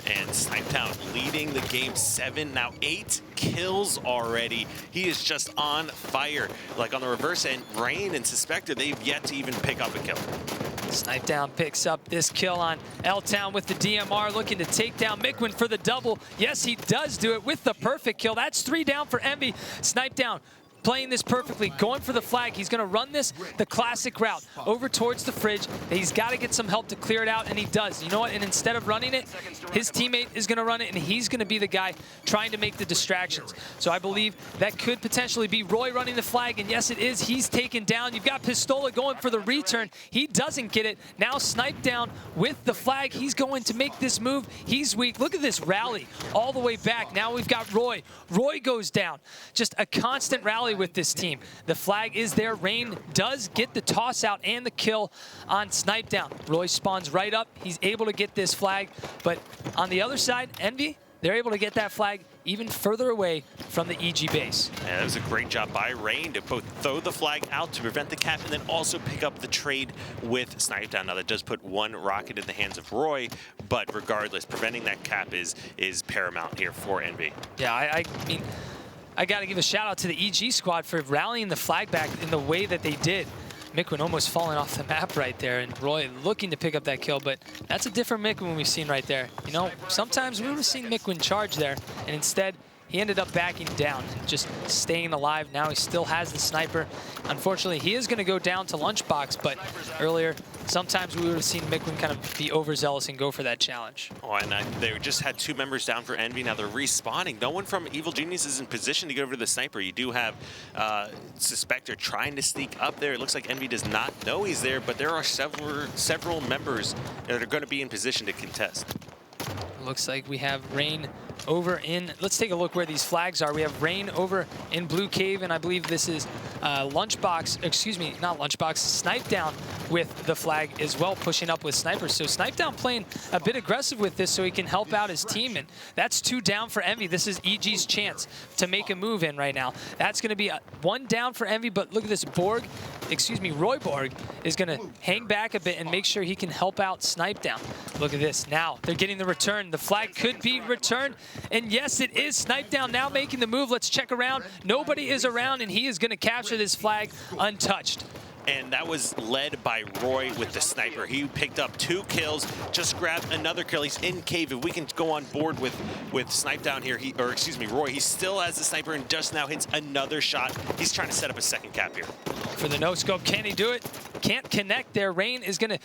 And Snipetown leading the game 7, now 8 kills already. He is just on fire. Like on the reverse end, Rain and Suspector, they've yet to even pick up a kill. Snipetown picks up this kill on L-Town with the DMR, looking to take down Mikwin for the double. Yes, he does do it with the perfect kill. That's 3 down for Envy. Snipetown playing this perfectly, going for the flag. He's going to run this the classic route over towards the fridge. He's got to get some help to clear it out, and he does. You know what? And instead of running it, his teammate is going to run it, and he's going to be the guy trying to make the distractions. So I believe that could potentially be Roy running the flag, and yes, it is. He's taken down. You've got Pistola going for the return. He doesn't get it. Now Snipetown with the flag. He's going to make this move. He's weak. Look at this rally all the way back. Now we've got Roy. Roy goes down. Just a constant rally with this team. The flag is there. Rain does get the toss out and the kill on Snipetown. Roy spawns right up. He's able to get this flag, but on the other side, Envy, they're able to get that flag even further away from the EG base. Yeah, that was a great job by Rain to both throw the flag out to prevent the cap and then also pick up the trade with Snipetown. Now that does put one rocket in the hands of Roy, but regardless, preventing that cap is paramount here for Envy. Yeah, I mean, I got to give a shout out to the EG squad for rallying the flag back in the way that they did. Mikwin almost falling off the map right there, and Roy looking to pick up that kill, but that's a different Mikwin we've seen right there. You know, sometimes we would have seen Mikwin charge there, and instead he ended up backing down, just staying alive. Now he still has the sniper. Unfortunately, he is going to go down to Lunchbox, but earlier, sometimes we would have seen Mikwin kind of be overzealous and go for that challenge. Oh, and they just had 2 members down for Envy. Now they're respawning. No one from Evil Genius is in position to get over to the sniper. You do have Suspector trying to sneak up there. It looks like Envy does not know he's there, but there are several members that are going to be in position to contest. Looks like we have Rain over in, let's take a look where these flags are. We have Rain over in Blue Cave, and I believe this is Lunchbox, excuse me, not Lunchbox, Snipetown with the flag as well, pushing up with snipers. So Snipetown playing a bit aggressive with this so he can help out his team, and that's 2 down for Envy. This is EG's chance to make a move in right now. That's going to be 1 down for Envy, but look at this, Roy Borg is going to hang back a bit and make sure he can help out Snipetown. Look at this, now they're getting the return. The flag could be returned, and yes, it is. Snipetown now making the move. Let's check around. Nobody is around, and he is going to capture this flag untouched. And that was led by Roy with the sniper. He picked up 2 kills, just grabbed another kill. He's in cave. If we can go on board with Snipetown here, Roy, he still has the sniper and just now hits another shot. He's trying to set up a second cap here. For the no-scope, can he do it? Can't connect there. Rain is going to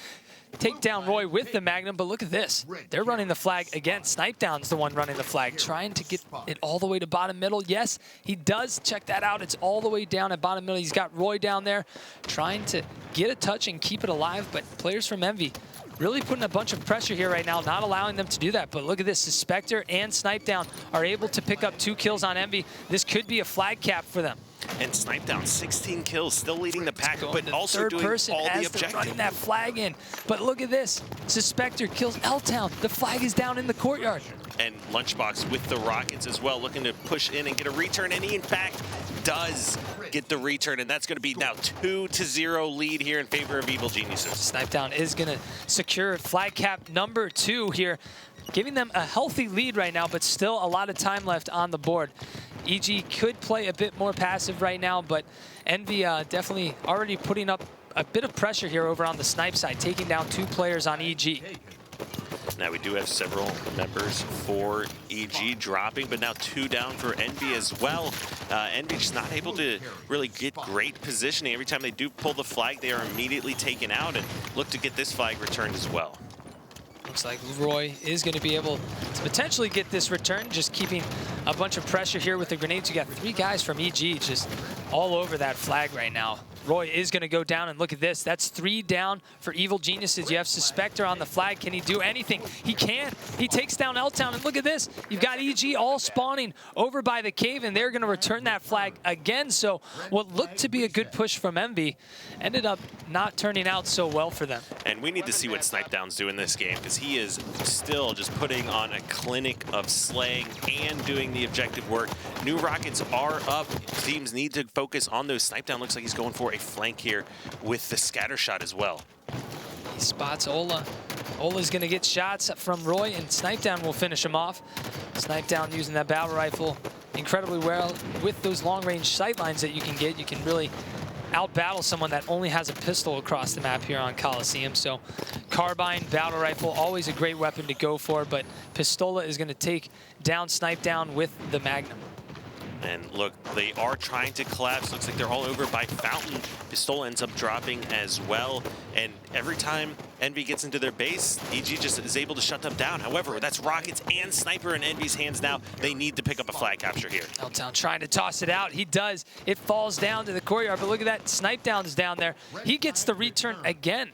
take down Roy with the Magnum, but look at this. They're running the flag again. Snipetown's the one running the flag, trying to get it all the way to bottom middle. Yes, he does. Check that out. It's all the way down at bottom middle. He's got Roy down there trying to get a touch and keep it alive, but players from Envy really putting a bunch of pressure here right now, not allowing them to do that. But look at this. Suspector and Snipetown are able to pick up 2 kills on Envy. This could be a flag cap for them. And Snipetown, 16 kills, still leading the pack, but also doing all the objectives. Running that flag in. But look at this. Suspector kills L-Town. The flag is down in the courtyard. And Lunchbox with the rockets as well, looking to push in and get a return. And he, in fact, does get the return. And that's going to be now 2-0 lead here in favor of Evil Geniuses. Snipetown is going to secure flag cap number 2 here, giving them a healthy lead right now, but still a lot of time left on the board. EG could play a bit more passive right now, but Envy definitely already putting up a bit of pressure here over on the snipe side, taking down 2 players on EG. Now we do have several members for EG dropping, but now 2 down for Envy as well. Envy just not able to really get great positioning. Every time they do pull the flag, they are immediately taken out and look to get this flag returned as well. Looks like Roy is going to be able to potentially get this return, just keeping a bunch of pressure here with the grenades. You got 3 guys from EG just all over that flag right now. Roy is going to go down, and look at this. That's 3 down for Evil Geniuses. You have Suspector on the flag. Can he do anything? He can. He takes down L-Town, and look at this. You've got EG all spawning over by the cave, and they're going to return that flag again. So what looked to be a good push from Envy ended up not turning out so well for them. And we need to see what Snipedown's doing this game, because he is still just putting on a clinic of slaying and doing the objective work. New rockets are up. Teams need to focus on those. Snipedown looks like he's going for a flank here with the scatter shot as well. He spots Ola. Ola's going to get shots from Roy, and Snipedown will finish him off. Snipedown using that battle rifle incredibly well with those long-range sightlines that you can get. You can really out-battle someone that only has a pistol across the map here on Coliseum. So carbine, battle rifle, always a great weapon to go for, but Pistola is going to take down Snipedown with the Magnum. And look, they are trying to collapse. Looks like they're all over by Fountain. Pistola ends up dropping as well. And every time Envy gets into their base, EG just is able to shut them down. However, that's rockets and sniper in Envy's hands now. They need to pick up a flag capture here. L-Town trying to toss it out. He does. It falls down to the courtyard, but look at that. Snipedown's down there. He gets the return again.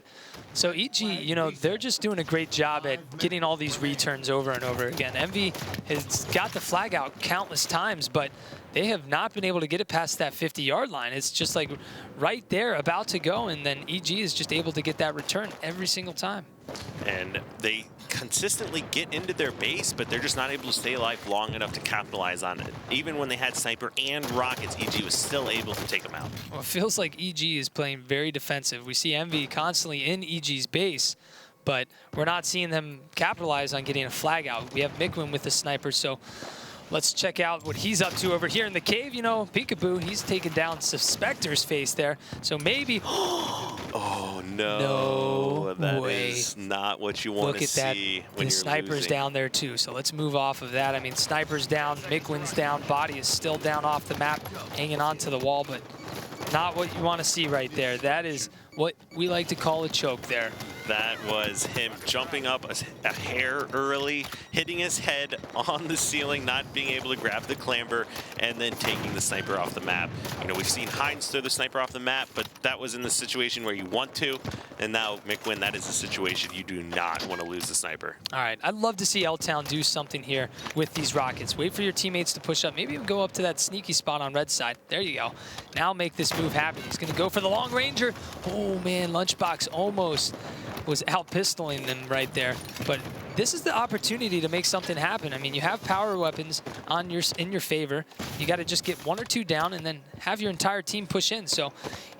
So EG, you know, they're just doing a great job at getting all these returns over and over again. Envy has got the flag out countless times, but they have not been able to get it past that 50-yard line. It's just like right there, about to go, and then EG is just able to get that return every single time. And they consistently get into their base, but they're just not able to stay alive long enough to capitalize on it. Even when they had sniper and rockets, EG was still able to take them out. Well, it feels like EG is playing very defensive. We see Envy constantly in EG's base, but we're not seeing them capitalize on getting a flag out. We have Mikwin with the sniper, so let's check out what he's up to over here in the cave. You know, Peekaboo, he's taking down Suspector's face there. So maybe... Oh, no. No that way. is not what you want to see when the you're sniper's losing. down there, too. So let's move off of that. I mean, sniper's down, Mikwin's down, body is still down off the map, hanging onto the wall, but not what you want to see right there. That is what we like to call a choke there. That was him jumping up a hair early, hitting his head on the ceiling, not being able to grab the clamber, and then taking the sniper off the map. You know, we've seen Heinz throw the sniper off the map, but that was in the situation where you want to. And now, Mikwin, that is a situation you do not want to lose the sniper. All right, I'd love to see L-Town do something here with these rockets. Wait for your teammates to push up. Maybe even go up to that sneaky spot on red side. There you go. Now make this move happen. He's going to go for the long ranger. Oh, man, Lunchbox almost was out pistoling them right there. But this is the opportunity to make something happen. I mean, you have power weapons on in your favor. You got to just get 1 or 2 down and then have your entire team push in. So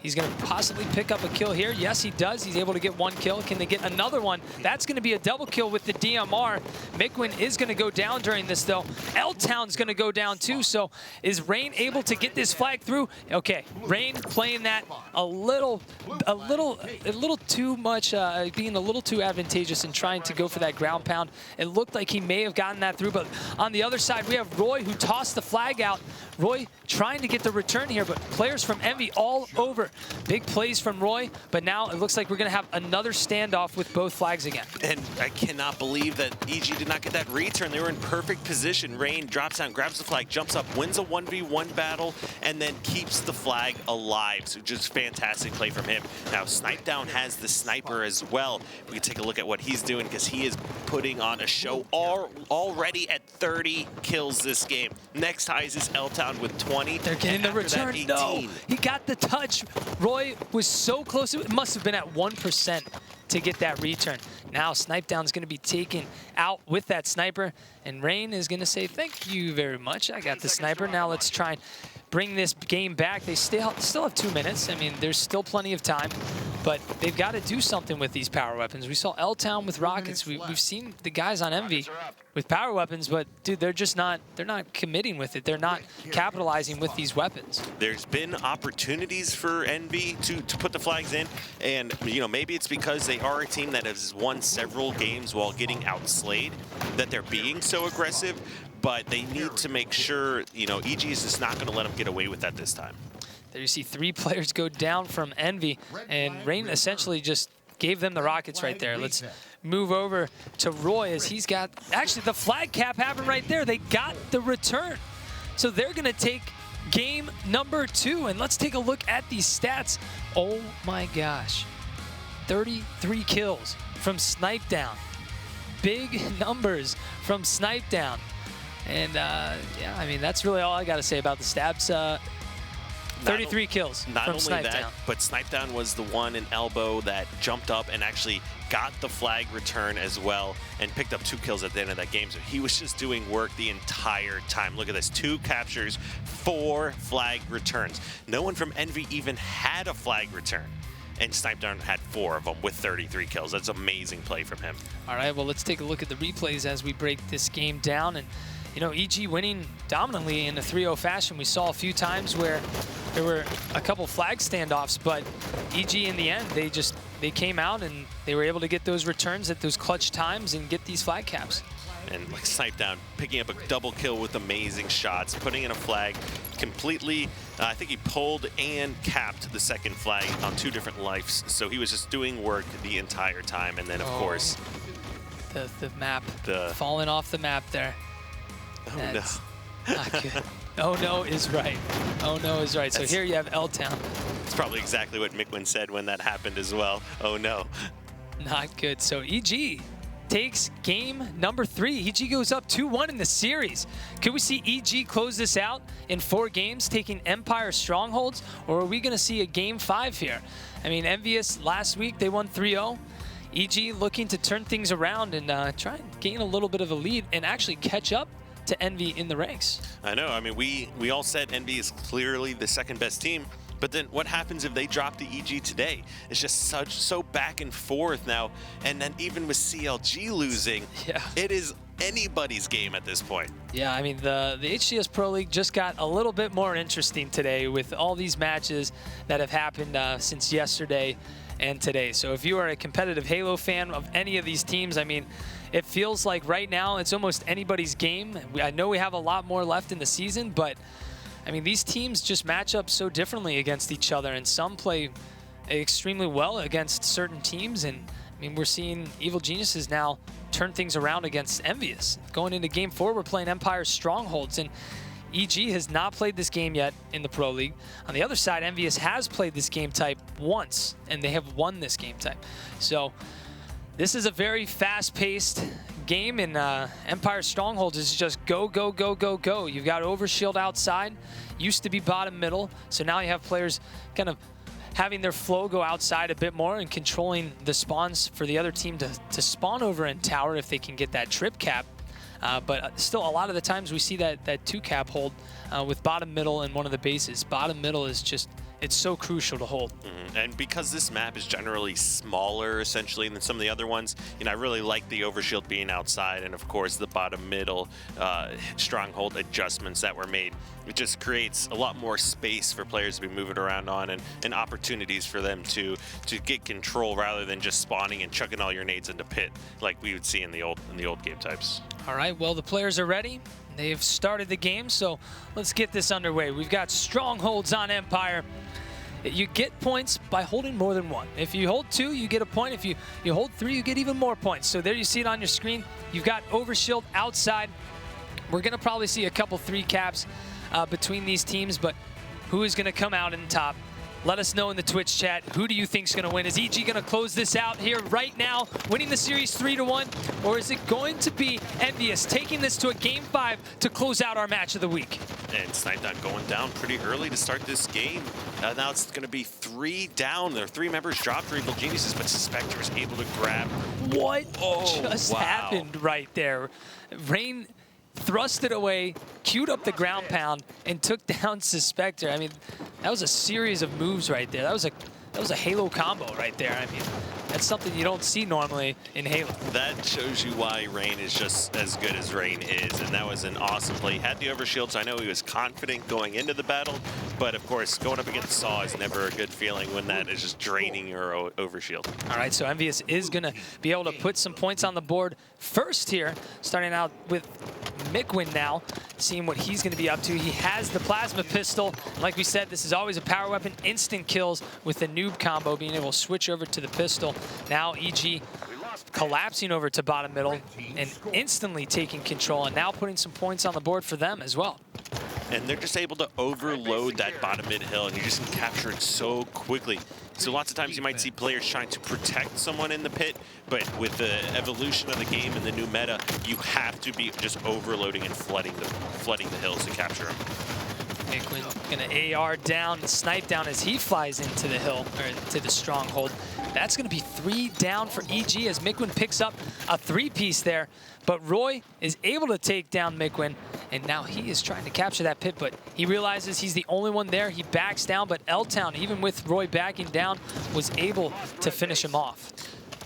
he's going to possibly pick up a kill here. Yes, he does. He's able to get 1 kill. Can they get another one? That's going to be a double kill with the DMR. Mikwin is going to go down during this, though. L-Town's going to go down, too. So is Rain able to get this flag through? Okay, Rain playing that a little too much, being a little too advantageous and trying to go for that ground pound. It looked like he may have gotten that through, but on the other side, we have Roy who tossed the flag out. Roy trying to get the return here, but players from Envy all over. Big plays from Roy, but now it looks like we're going to have another standoff with both flags again. And I cannot believe that EG did not get that return. They were in perfect position. Rain drops down, grabs the flag, jumps up, wins a 1v1 battle, and then keeps the flag alive. So just fantastic play from him. Now, Snipedown has the sniper as well. We can take a look at what he's doing, because he is putting on a show already at 30 kills this game. Next highest is L-Town with 20. They're getting the return. No, he got the touch. Roy was so close. It must have been at 1% to get that return. Now Snipedown's going to be taken out with that sniper, and Rain is going to say, thank you very much. I got the sniper. Now let's try and bring this game back. They still have 2 minutes. I mean, there's still plenty of time, but they've got to do something with these power weapons. We saw L-Town with rockets. We've seen the guys on Envy with power weapons, but dude, they're not committing with it. They're not capitalizing with these weapons. There's been opportunities for Envy to put the flags in, and you know, maybe it's because they are a team that has won several games while getting outslayed that they're being so aggressive, but they need to make sure, you know, EG is just not going to let them get away with that this time. There you see 3 players go down from Envy, and Rain essentially just gave them the rockets right there. Let's move over to Roy, as he's got, actually the flag cap happened right there. They got the return. So they're going to take game number 2. And let's take a look at these stats. Oh my gosh. 33 kills from Snipe Down. Big numbers from Snipe Down. And yeah, I mean, that's really all I got to say about the stats. 33 kills from Snipe Down. Not only that, but Snipe Down was the one in elbow that jumped up and actually got the flag return as well and picked up 2 kills at the end of that game. So he was just doing work the entire time. Look at this, 2 captures, 4 flag returns. No one from Envy even had a flag return. And Snipe Down had 4 of them with 33 kills. That's amazing play from him. All right, well, let's take a look at the replays as we break this game down. And, you know, EG winning dominantly in a 3-0 fashion. We saw a few times where there were a couple flag standoffs, but EG in the end, they came out and they were able to get those returns at those clutch times and get these flag caps. And like Snipe Down, picking up a double kill with amazing shots, putting in a flag completely. I think he pulled and capped the second flag on 2 different lives. So he was just doing work the entire time. And then, of course, the map falling off the map there. Oh, That's no. Not good. Oh no is right. Oh no is right. So here you have L-Town. It's probably exactly what Mikwin said when that happened as well. Oh no. Not good. So EG takes game number 3. EG goes up 2-1 in the series. Could we see EG close this out in 4 games, taking Empire Strongholds, or are we going to see a game 5 here? I mean, Envyus last week, they won 3-0. EG looking to turn things around and try and gain a little bit of a lead and actually catch up to Envy in the ranks. I know. I mean, we all said Envy is clearly the second best team. But then what happens if they drop to EG today? It's just so back and forth now. And then even with CLG losing, it is anybody's game at this point. Yeah, I mean, the HCS Pro League just got a little bit more interesting today with all these matches that have happened since yesterday and today. So if you are a competitive Halo fan of any of these teams, I mean, it feels like right now it's almost anybody's game. I know we have a lot more left in the season, but I mean, these teams just match up so differently against each other, and some play extremely well against certain teams. And I mean, we're seeing Evil Geniuses now turn things around against Envyus. Going into game 4, we're playing Empire Strongholds, and EG has not played this game yet in the Pro League. On the other side, Envyus has played this game type once, and they have won this game type. So this is a very fast-paced game, and Empire Strongholds is just go, go, go, go, go. You've got Overshield outside, used to be bottom middle, so now you have players kind of having their flow go outside a bit more and controlling the spawns for the other team to spawn over in tower if they can get that trip cap. But still, a lot of the times we see that 2 cap hold with bottom middle and one of the bases. Bottom middle is just, it's so crucial to hold. And because this map is generally smaller, essentially, than some of the other ones, you know, I really like the overshield being outside, and of course the bottom middle stronghold adjustments that were made. It just creates a lot more space for players to be moving around on, and opportunities for them to get control rather than just spawning and chucking all your nades into pit like we would see in the old game types. All right, well, the players are ready. They've started the game, so let's get this underway. We've got Strongholds on Empire. You get points by holding more than 1. If you hold 2, you get a point. If you hold 3, you get even more points. So there you see it on your screen. You've got Overshield outside. We're going to probably see a couple 3 caps between these teams, but who is going to come out in top? Let us know in the Twitch chat. Who do you think is going to win? Is EG going to close this out here right now, winning the series 3-1? Or is it going to be Envyus taking this to a game 5 to close out our match of the week? And Snipe Down going down pretty early to start this game. Now it's going to be 3 down. There are 3 members dropped for Evil Geniuses, but Suspector is able to grab. What just happened right there? Rain thrust it away, queued up the ground pound, and took down Suspector. I mean, that was a series of moves right there. That was a Halo combo right there. I mean, that's something you don't see normally in Halo. That shows you why Rain is just as good as Rain is, and that was an awesome play. He had the overshield, so I know he was confident going into the battle, but of course, going up against Saw is never a good feeling when that is just draining your overshield. All right, so Envyus is going to be able to put some points on the board first here, starting out with Mikwin now, seeing what he's going to be up to. He has the plasma pistol. Like we said, this is always a power weapon. Instant kills with the noob combo, being able to switch over to the pistol. Now EG collapsing over to bottom middle and instantly taking control, and now putting some points on the board for them as well. and they're just able to overload that bottom mid hill, and you just can capture it so quickly. So lots of times you might see players trying to protect someone in the pit, but with the evolution of the game and the new meta, you have to be just overloading and flooding the hills to capture them. Mickwin gonna AR down, snipe down as he flies into the hill, or to the stronghold. That's gonna be 3 down for EG as Mickwin picks up a 3-piece there. But Roy is able to take down Mickwin, and now he is trying to capture that pit, but he realizes he's the only one there. He backs down, but L-Town, even with Roy backing down, was able to finish him off.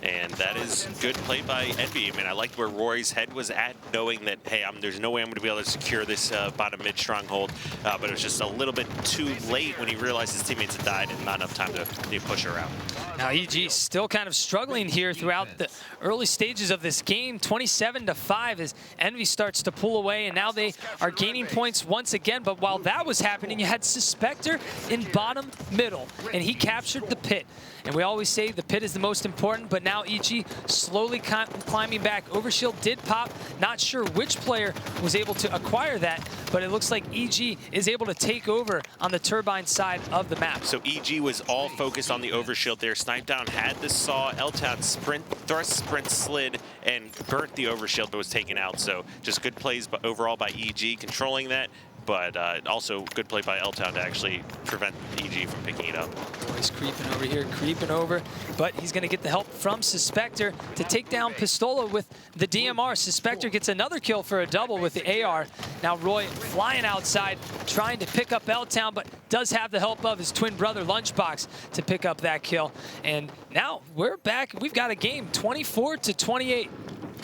And that is good play by Envy. I mean, I liked where Roy's head was at, knowing that, hey, there's no way I'm going to be able to secure this bottom mid stronghold. But it was just a little bit too late when he realized his teammates had died and not enough time to push her out. Now EG still kind of struggling here throughout the early stages of this game. 27-5 as Envy starts to pull away, and now they are gaining points once again. But while that was happening, you had Suspector in bottom middle, and he captured the pit. And we always say the pit is the most important, but now EG slowly climbing back. Overshield did pop. Not sure which player was able to acquire that, but it looks like EG is able to take over on the turbine side of the map. So EG was all focused on the overshield there. Snipe Down had the saw. L-Town thrust sprint slid and burnt the overshield, but was taken out. So just good plays overall by EG controlling that. But also good play by L-Town to actually prevent EG from picking it up. He's creeping over here, creeping over, but he's going to get the help from Suspector to take down Pistola with the DMR. Suspector gets another kill for a double with the AR. Now Roy flying outside, trying to pick up L-Town, but does have the help of his twin brother Lunchbox to pick up that kill. And now we're back. We've got a game, 24-28.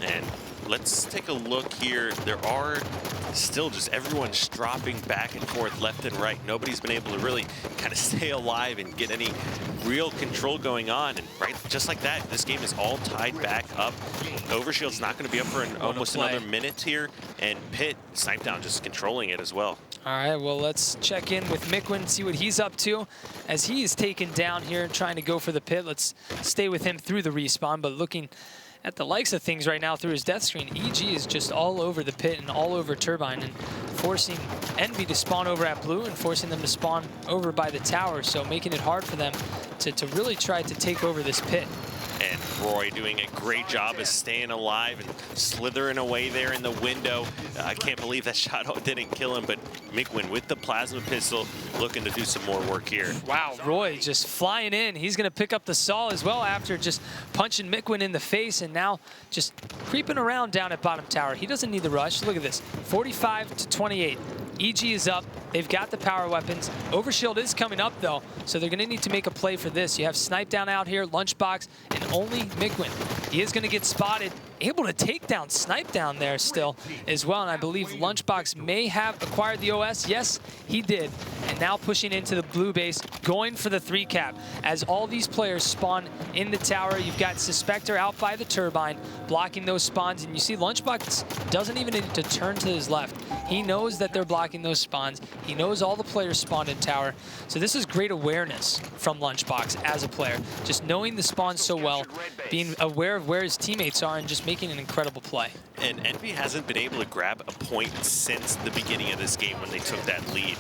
And let's take a look here. There are still just everyone's dropping back and forth left and right. Nobody's been able to really kind of stay alive and get any real control going on. And right, just like that, this game is all tied back up. Overshield's not going to be up for almost another minute here. And Pit, Snipe Down, just controlling it as well. All right, well, let's check in with Mickwin, see what he's up to as he is taken down here trying to go for the pit. Let's stay with him through the respawn, but looking at the likes of things right now through his death screen, EG is just all over the pit and all over Turbine and forcing Envy to spawn over at blue and forcing them to spawn over by the tower, so making it hard for them to really try to take over this pit. And Roy doing a great job of staying alive and slithering away there in the window. I can't believe that shot didn't kill him, but Mickwin with the plasma pistol looking to do some more work here. Wow, Roy just flying in. He's going to pick up the saw as well after just punching Mickwin in the face, and now just creeping around down at bottom tower. He doesn't need the rush. Look at this, 45-28. EG is up. They've got the power weapons. Overshield is coming up, though, so they're going to need to make a play for this. You have Snipe Down out here, Lunchbox, and only Mickwin. He is going to get spotted. Able to take down Snipe Down there still as well, and I believe Lunchbox may have acquired the OS. Yes, he did. And now pushing into the blue base, going for the 3-cap. As all these players spawn in the tower, you've got Suspector out by the turbine, blocking those spawns, and you see Lunchbox doesn't even need to turn to his left. He knows that they're blocking those spawns. He knows all the players spawned in tower. So this is great awareness from Lunchbox as a player. Just knowing the spawns so well, being aware of where his teammates are, and just making an incredible play. And Envy hasn't been able to grab a point since the beginning of this game when they took that lead.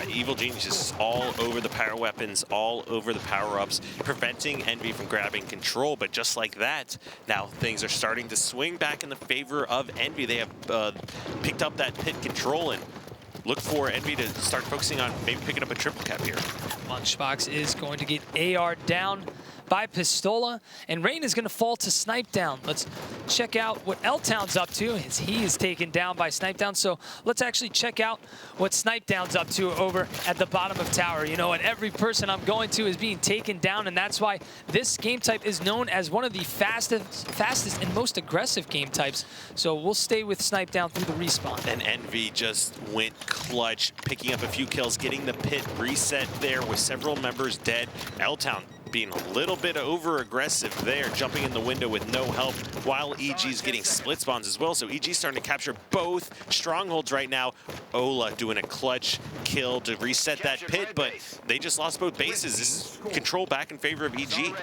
Evil Genius is all over the power weapons, all over the power-ups, preventing Envy from grabbing control. But just like that, now things are starting to swing back in the favor of Envy. They have picked up that pit control, and look for Envy to start focusing on maybe picking up a triple cap here. Lunchbox is going to get AR down by Pistola, and Rain is going to fall to Snipe Down. Let's check out what L-Town's up to as he is taken down by Snipe Down. So let's actually check out what Snipe Down's up to over at the bottom of tower. You know, and every person I'm going to is being taken down, and that's why this game type is known as one of the fastest and most aggressive game types. So we'll stay with Snipe Down through the respawn. And Envy just went clutch, picking up a few kills, getting the pit reset there with several members dead. L-Town being a little bit over-aggressive there, jumping in the window with no help, while EG's getting split spawns as well. So EG's starting to capture both strongholds right now. Ola doing a clutch kill to reset that pit, but they just lost both bases. This is control back in favor of EG.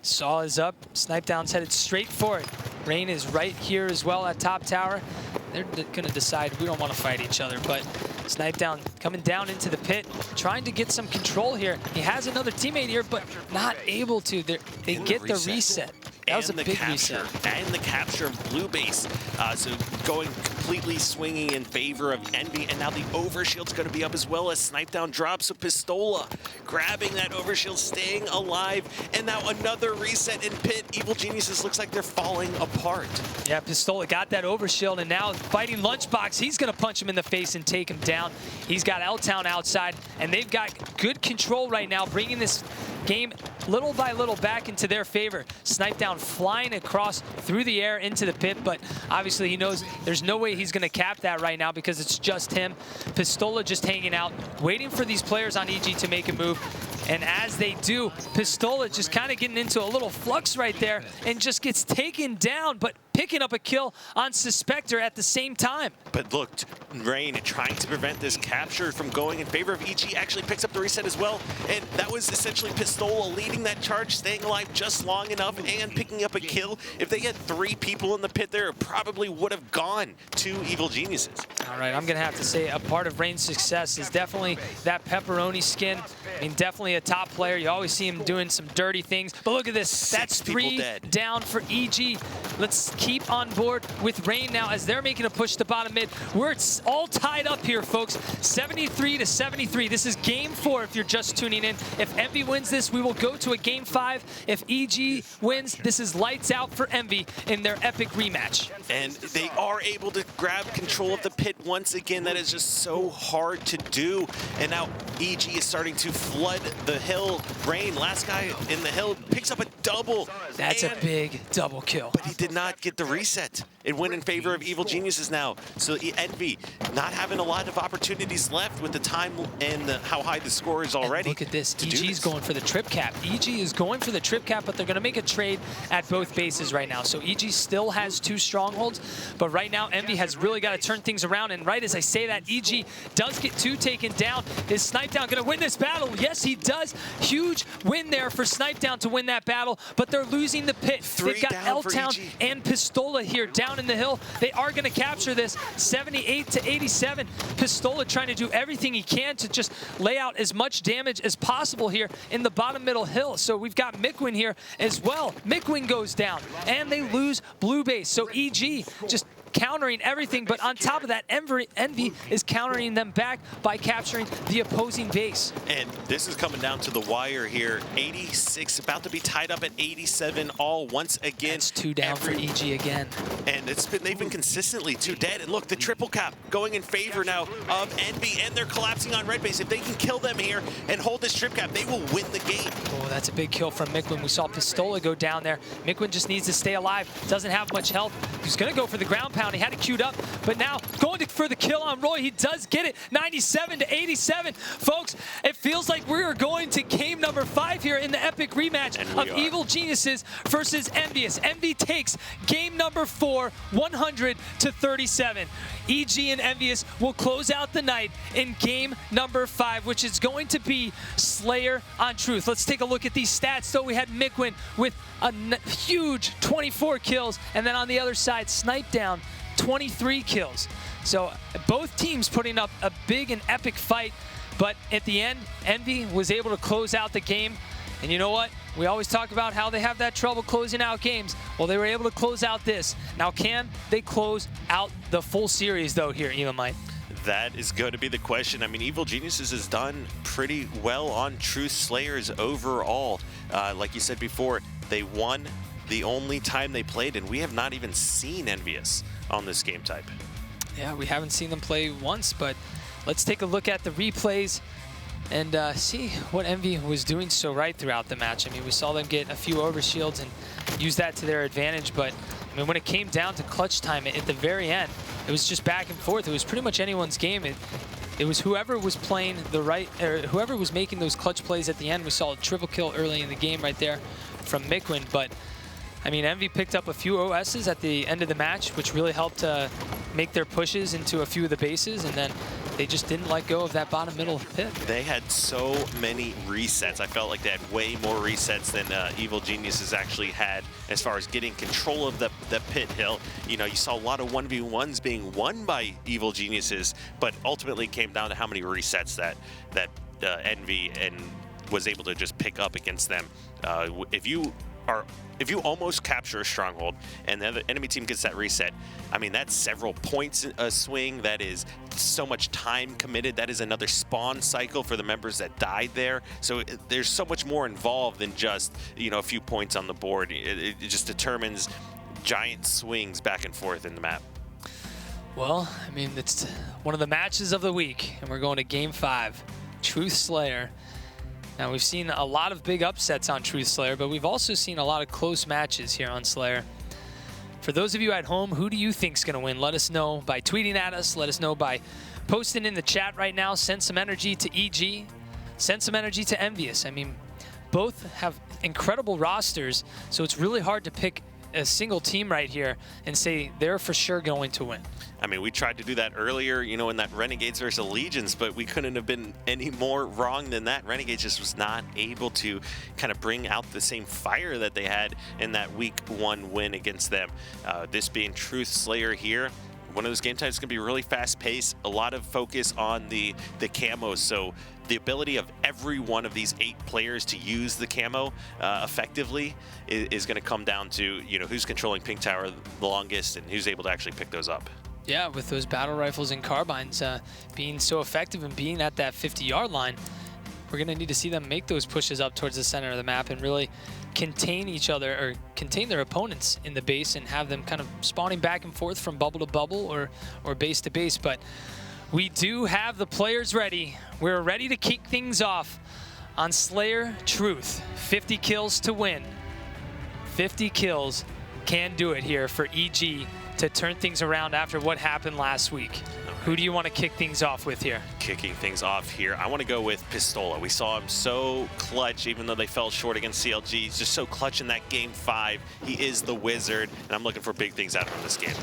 Saw is up. Snipe Down's headed straight for it. Rain is right here as well at top tower. They're going to decide we don't want to fight each other, but Snipe Down coming down into the pit, trying to get some control here. He has another teammate here, but not able to. They get the reset. That was a big reset. And the capture of blue base. So going completely swinging in favor of Envy. And now the overshield's going to be up as well as Snipe Down drops. So Pistola grabbing that overshield, staying alive. And now another reset in pit. Evil Geniuses looks like they're falling apart. Yeah, Pistola got that overshield, and now fighting Lunchbox. He's going to punch him in the face and take him down. He's got L-Town outside, and they've got good control right now, bringing this game little by little back into their favor. Snipe Down flying across through the air into the pit, but obviously he knows there's no way he's going to cap that right now because it's just him. Pistola just hanging out, waiting for these players on EG to make a move. And as they do, Pistola just kind of getting into a little flux right there and just gets taken down, but picking up a kill on Suspector at the same time. But look, Rain trying to prevent this capture from going in favor of EG actually picks up the reset as well. And that was essentially Pistola leading that charge, staying alive just long enough and picking up a kill. If they had 3 people in the pit there, it probably would have gone to Evil Geniuses. All right, I'm going to have to say a part of Rain's success is definitely that pepperoni skin. I mean, definitely a top player. You always see him doing some dirty things. But look at this. That's 3 down for EG. Let's keep on board with Rain now as they're making a push to bottom mid. We're all tied up here, folks. 73-73. This is game 4 if you're just tuning in. If Envy wins this, we will go to a game 5. If EG wins, this is lights out for Envy in their epic rematch. And they are able to grab control of the pit once again. That is just so hard to do. And now EG is starting to flood the hill. Rain, last guy in the hill, picks up a double. That's a big double kill. But he did not get the reset. It went in favor of Evil Geniuses now. So Envy not having a lot of opportunities left with the time and how high the score is already. And look at this. EG's going for the trip cap. EG is going for the trip cap, but they're going to make a trade at both bases right now. So EG still has 2 strongholds, but right now Envy has really got to turn things around. And right as I say that, EG does get 2 taken down. Is Snipe Down going to win this battle? Yes, he does. Huge win there for Snipe Down to win that battle, but they're losing the pit. They've got L-Town and Pistola here down in the hill. They are going to capture this 78-87. Pistola trying to do everything he can to just lay out as much damage as possible here in the bottom middle hill. So we've got Mikwin here as well. Mikwin goes down and they lose blue base. So EG just countering everything, but on top of that, Envy is countering them back by capturing the opposing base. And this is coming down to the wire here. 86, about to be tied up at 87 all once again. It's 2 down for EG again. And they've been consistently 2 dead. And look, the triple cap going in favor now of Envy, and they're collapsing on red base. If they can kill them here and hold this trip cap, they will win the game. Oh, that's a big kill from Mikwin. We saw Pistola go down there. Mikwin just needs to stay alive. Doesn't have much health. He's going to go for the ground pound. He had it queued up, but now going for the kill on Roy. He does get it. 97-87. Folks, it feels like we're going to game number 5 here in the epic rematch of Evil Geniuses versus Envyus. Envy takes game number 4, 100-37. EG and Envyus will close out the night in game number 5, which is going to be Slayer on Truth. Let's take a look at these stats. So we had Mikwin with a huge 24 kills, and then on the other side, Snipe Down, 23 kills. So both teams putting up a big and epic fight, but at the end, Envy was able to close out the game. And you know what? We always talk about how they have that trouble closing out games. Well, they were able to close out this. Now, can they close out the full series, though, here, Elamite? That is going to be the question. I mean, Evil Geniuses has done pretty well on Truth Slayers overall. Like you said before, they won the only time they played, and we have not even seen Envyus on this game type. Yeah, we haven't seen them play once, but let's take a look at the replays and see what Envy was doing so right throughout the match. I mean, we saw them get a few overshields and use that to their advantage, but I mean, when it came down to clutch time at the very end, it was just back and forth. It was pretty much anyone's game. It was whoever was playing the right, or whoever was making those clutch plays at the end. We saw a triple kill early in the game right there from Mikwin, but I mean, Envy picked up a few OSs at the end of the match, which really helped make their pushes into a few of the bases, and then they just didn't let go of that bottom middle pit. They had so many resets. I felt like they had way more resets than Evil Geniuses actually had as far as getting control of the pit hill. You know, you saw a lot of 1v1s being won by Evil Geniuses, but ultimately it came down to how many resets that Envy and was able to just pick up against them. If you almost capture a stronghold and the other enemy team gets that reset, I mean, that's several points a swing. That is so much time committed. That is another spawn cycle for the members that died there. So there's so much more involved than just, you know, a few points on the board. It just determines giant swings back and forth in the map. Well, I mean, it's one of the matches of the week, and we're going to Game 5, Truth Slayer. Now, we've seen a lot of big upsets on Truth Slayer, but we've also seen a lot of close matches here on Slayer. For those of you at home, who do you think's going to win? Let us know by tweeting at us. Let us know by posting in the chat right now. Send some energy to EG. Send some energy to Envyus. I mean, both have incredible rosters, so it's really hard to pick a single team right here and say they're for sure going to win. I mean, we tried to do that earlier, you know, in that Renegades versus Allegiance, but we couldn't have been any more wrong than that. Renegades just was not able to kind of bring out the same fire that they had in that week 1 win against them. This being Truth Slayer here, one of those game types is going to be really fast-paced, a lot of focus on the camos, so the ability of every one of these 8 players to use the camo effectively is going to come down to, you know, who's controlling Pink Tower the longest and who's able to actually pick those up. Yeah, with those battle rifles and carbines being so effective and being at that 50-yard line, we're going to need to see them make those pushes up towards the center of the map and really contain each other, or contain their opponents in the base, and have them kind of spawning back and forth from bubble to bubble or base to base. But we do have the players ready. We're ready to kick things off on Slayer Truth. 50 kills to win. 50 kills can do it here for EG to turn things around after what happened last week. Who do you want to kick things off with here? Kicking things off here, I want to go with Pistola. We saw him so clutch, even though they fell short against CLG. He's just so clutch in that Game 5. He is the wizard, and I'm looking for big things out of him this game.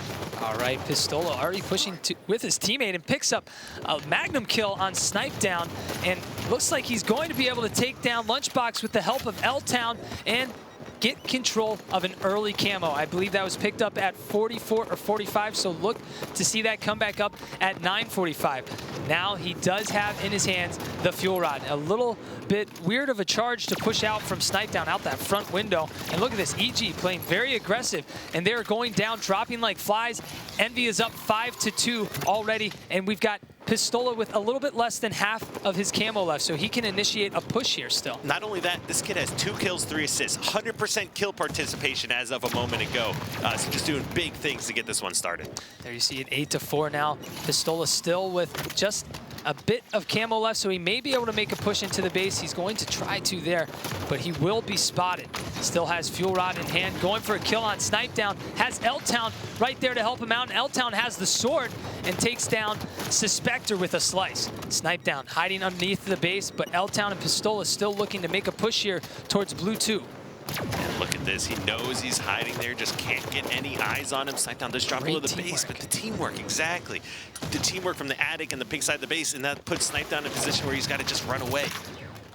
All right, Pistola already pushing with his teammate and picks up a magnum kill on Snipe Down, and looks like he's going to be able to take down Lunchbox with the help of L-Town and get control of an early camo. I believe that was picked up at 44 or 45, so look to see that come back up at 9:45. Now he does have in his hands the fuel rod. A little bit weird of a charge to push out from Snipe Down out that front window. And look at this, EG playing very aggressive, and they're going down, dropping like flies. Envy is up 5-2 already, and we've got Pistola with a little bit less than half of his camo left, so he can initiate a push here still. Not only that, this kid has 2 kills, 3 assists, 100% kill participation as of a moment ago. So just doing big things to get this one started. There you see it, 8-4 now. Pistola still with just a bit of camo left, so he may be able to make a push into the base. He's going to try to there, but he will be spotted. Still has fuel rod in hand, going for a kill on Snipe Down. Has L-Town right there to help him out, and L-Town has the sword and takes down Suspector with a slice. Snipe Down hiding underneath the base, but L-Town and Pistola still looking to make a push here towards Blue 2. And look at this, he knows he's hiding there, just can't get any eyes on him. Snipe Down does drop below the base, but the teamwork, exactly. The teamwork from the attic and the pink side of the base, and that puts Snipe Down in a position where he's got to just run away.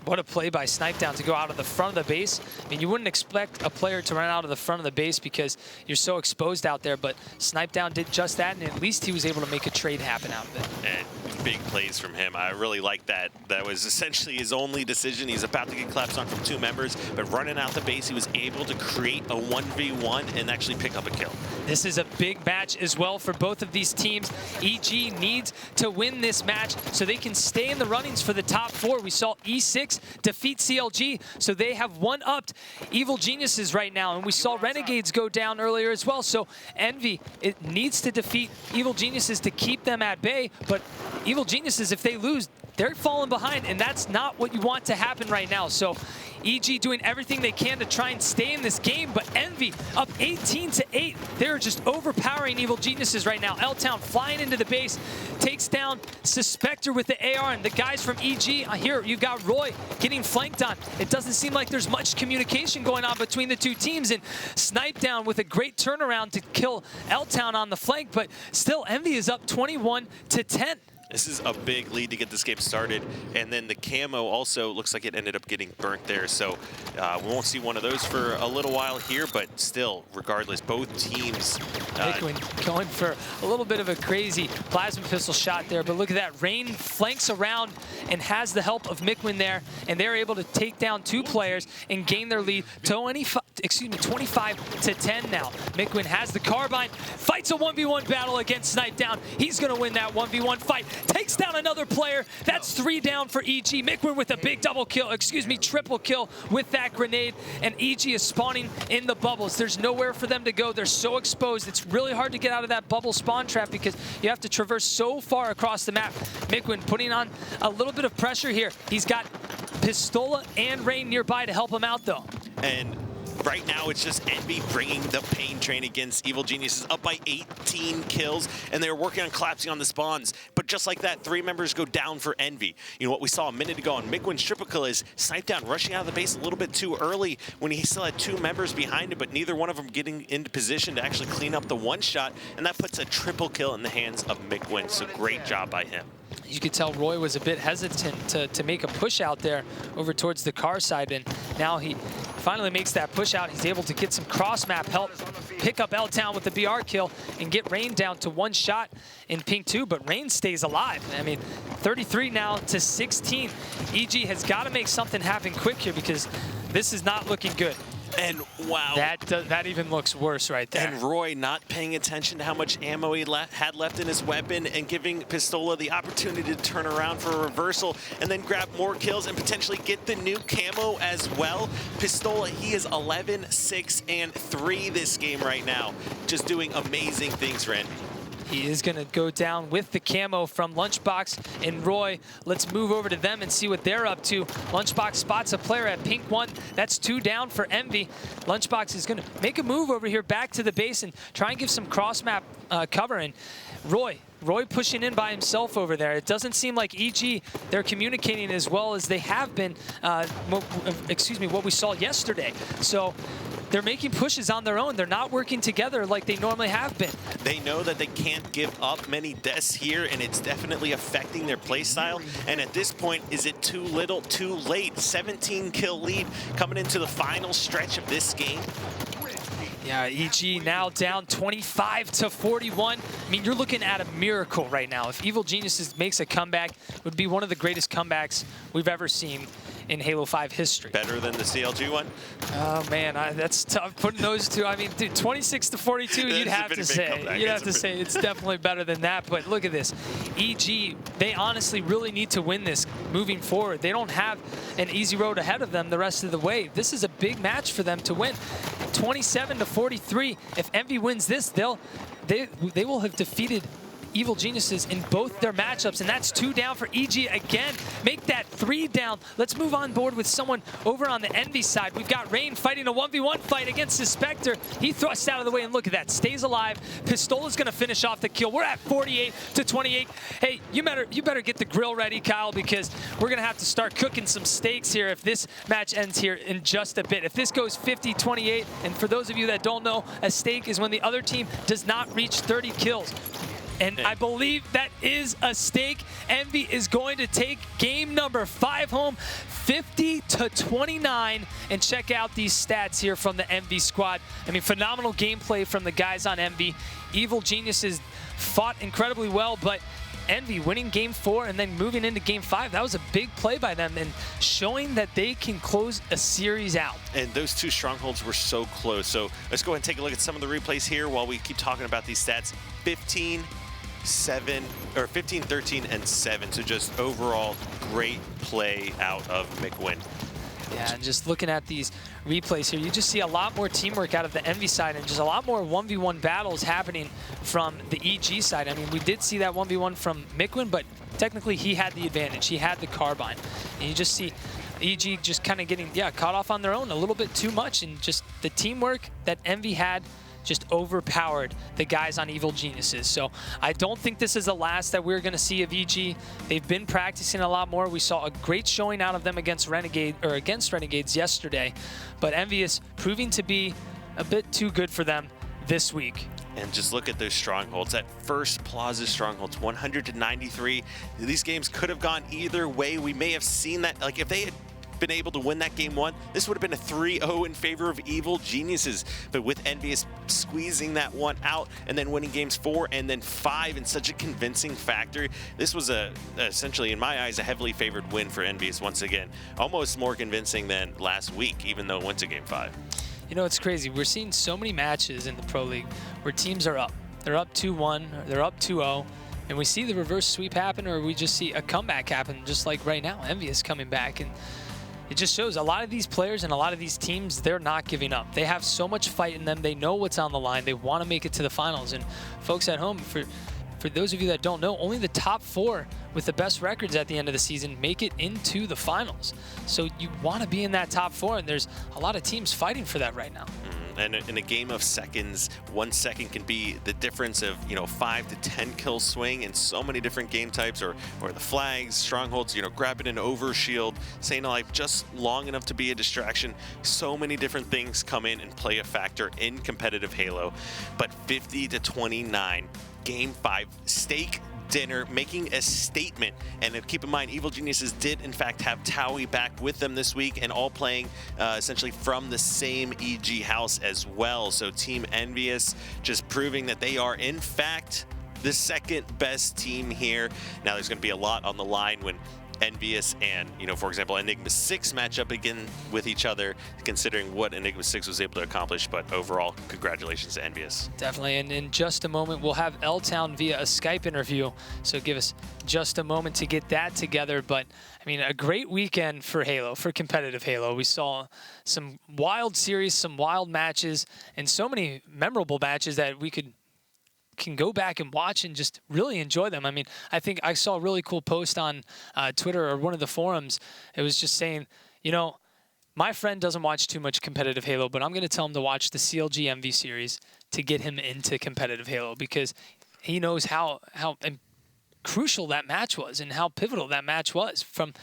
What a play by Snipe Down to go out of the front of the base. I mean, you wouldn't expect a player to run out of the front of the base because you're so exposed out there, but Snipe Down did just that, and at least he was able to make a trade happen out of it. And big plays from him. I really like that. That was essentially his only decision. He's about to get collapsed on from 2 members, but running out the base, he was able to create a 1v1 and actually pick up a kill. This is a big match as well for both of these teams. EG needs to win this match so they can stay in the runnings for the top 4. We saw E6 defeat CLG, so they have one-upped Evil Geniuses right now, and we saw Renegades go down earlier as well, so Envy, it needs to defeat Evil Geniuses to keep them at bay, but Evil Geniuses, if they lose, they're falling behind, and that's not what you want to happen right now. So EG doing everything they can to try and stay in this game, but Envy up 18-8. They're just overpowering Evil Geniuses right now. L-Town flying into the base, takes down Suspector with the AR, and the guys from EG, here you've got Roy getting flanked on. It doesn't seem like there's much communication going on between the two teams, and Snipe down with a great turnaround to kill L-Town on the flank, but still Envy is up 21-10. This is a big lead to get this game started, and then the camo also looks like it ended up getting burnt there, so we won't see one of those for a little while here, but still, regardless, both teams... going for a little bit of a crazy plasma pistol shot there, but look at that. Rain flanks around and has the help of Mikwin there, and they're able to take down 2 players and gain their lead to 25-10 now. Mikwin has the carbine, fights a 1v1 battle against Snipe Down. He's going to win that 1v1 fight. Takes down another player. That's 3 down for EG. Mikwin with a big triple kill with that grenade, and EG is spawning in the bubbles. There's nowhere for them to go. They're so exposed. It's really hard to get out of that bubble spawn trap because you have to traverse so far across the map. Mikwin putting on a little bit of pressure here. He's got Pistola and Rain nearby to help him out, though. And right now, it's just Envy bringing the pain train against Evil Geniuses, up by 18 kills, and they're working on collapsing on the spawns. But just like that, 3 members go down for Envy. You know, what we saw a minute ago on Mikwin's triple kill is Snipe Down rushing out of the base a little bit too early when he still had 2 members behind him, but neither one of them getting into position to actually clean up the 1 shot, and that puts a triple kill in the hands of Mikwin. So great job by him. You could tell Roy was a bit hesitant to make a push out there over towards the car side, and now he finally makes that push out. He's able to get some cross-map help, pick up L-Town with the BR kill, and get Rain down to 1 shot in pink 2, but Rain stays alive. I mean, 33 now to 16. EG has got to make something happen quick here because this is not looking good. And wow. That even looks worse right there. And Roy not paying attention to how much ammo he had left in his weapon and giving Pistola the opportunity to turn around for a reversal and then grab more kills and potentially get the new camo as well. Pistola, he is 11, 6, and 3 this game right now. Just doing amazing things for Envy. He is going to go down with the camo from Lunchbox and Roy. Let's move over to them and see what they're up to. Lunchbox spots a player at pink 1. That's 2 down for Envy. Lunchbox is going to make a move over here back to the base and try and give some cross-map cover. And Roy pushing in by himself over there. It doesn't seem like EG, they're communicating as well as they have been, what we saw yesterday. So they're making pushes on their own. They're not working together like they normally have been. They know that they can't give up many deaths here, and it's definitely affecting their play style. And at this point, is it too little, too late? 17 kill lead coming into the final stretch of this game. Yeah, EG now down 25-41. I mean, you're looking at a miracle right now. If Evil Geniuses makes a comeback, it would be one of the greatest comebacks we've ever seen in Halo 5 history. Better than the CLG one? Oh man, that's tough putting those two. I mean, dude, 26-42, you'd have to say. You'd have to say it's definitely better than that. But look at this. EG, they honestly really need to win this moving forward. They don't have an easy road ahead of them the rest of the way. This is a big match for them to win. 27-43. If Envy wins this, they will have defeated Evil Geniuses in both their matchups, and that's 2 down for EG again. Make that 3 down. Let's move on board with someone over on the Envy side. We've got Rain fighting a 1v1 fight against Suspector. He thrusts out of the way, and look at that. Stays alive. Pistola's going to finish off the kill. We're at 48-28. Hey, you better get the grill ready, Kyle, because we're going to have to start cooking some steaks here if this match ends here in just a bit. If this goes 50-28, and for those of you that don't know, a steak is when the other team does not reach 30 kills. And I believe that is a stake. Envy is going to take game number 5 home, 50-29. And check out these stats here from the Envy squad. I mean, phenomenal gameplay from the guys on Envy. Evil Geniuses fought incredibly well, but Envy winning game 4 and then moving into game 5, that was a big play by them and showing that they can close a series out. And those 2 strongholds were so close. So let's go ahead and take a look at some of the replays here while we keep talking about these stats. 15, 13, and 7. So just overall great play out of Mikwin. Yeah, and just looking at these replays here, you just see a lot more teamwork out of the Envy side and just a lot more 1v1 battles happening from the EG side. I mean, we did see that 1v1 from Mikwin, but technically he had the advantage. He had the carbine. And you just see EG just kind of getting, caught off on their own a little bit too much, and just the teamwork that Envy had just overpowered the guys on Evil Geniuses. So I don't think this is the last that we're going to see of EG. They've been practicing a lot more. We saw a great showing out of them against Renegades yesterday, but Envyus proving to be a bit too good for them this week. And just look at those strongholds. At first, Plaza strongholds, 100-93. These games could have gone either way. We may have seen that, like if they had been able to win that game 1, this would have been a 3-0 in favor of Evil Geniuses. But with Envyus squeezing that one out and then winning games 4 and then 5 in such a convincing factor, this was essentially, in my eyes, a heavily favored win for Envyus once again. Almost more convincing than last week, even though it went to game 5. You know, it's crazy. We're seeing so many matches in the Pro League where teams are up. They're up 2-1, or they're up 2-0, and we see the reverse sweep happen, or we just see a comeback happen, just like right now, Envyus coming back. And it just shows a lot of these players and a lot of these teams, they're not giving up. They have so much fight in them. They know what's on the line. They want to make it to the finals. And folks at home, for those of you that don't know, only the top 4 with the best records at the end of the season make it into the finals. So you want to be in that top 4, and there's a lot of teams fighting for that right now. And in a game of seconds, 1 second can be the difference of 5 to 10 kill swing in so many different game types, or the flags, strongholds, grabbing an overshield, staying alive just long enough to be a distraction. So many different things come in and play a factor in competitive Halo. But 50-29, game 5, stake dinner, making a statement. And keep in mind, Evil Geniuses did in fact have Towie back with them this week, and all playing essentially from the same EG house as well. So Team Envyus just proving that they are in fact the second best team here. Now there's going to be a lot on the line when Envyus and, for example, Enigma 6 match up again with each other, considering what Enigma 6 was able to accomplish. But overall, congratulations to Envyus. Definitely, and in just a moment, we'll have L-Town via a Skype interview, so give us just a moment to get that together. But, I mean, a great weekend for Halo, for competitive Halo. We saw some wild series, some wild matches, and so many memorable matches that we can go back and watch and just really enjoy them. I mean, I think I saw a really cool post on Twitter or one of the forums. It was just saying, my friend doesn't watch too much competitive Halo, but I'm going to tell him to watch the CLG MV series to get him into competitive Halo, because he knows how crucial that match was and how pivotal that match was, from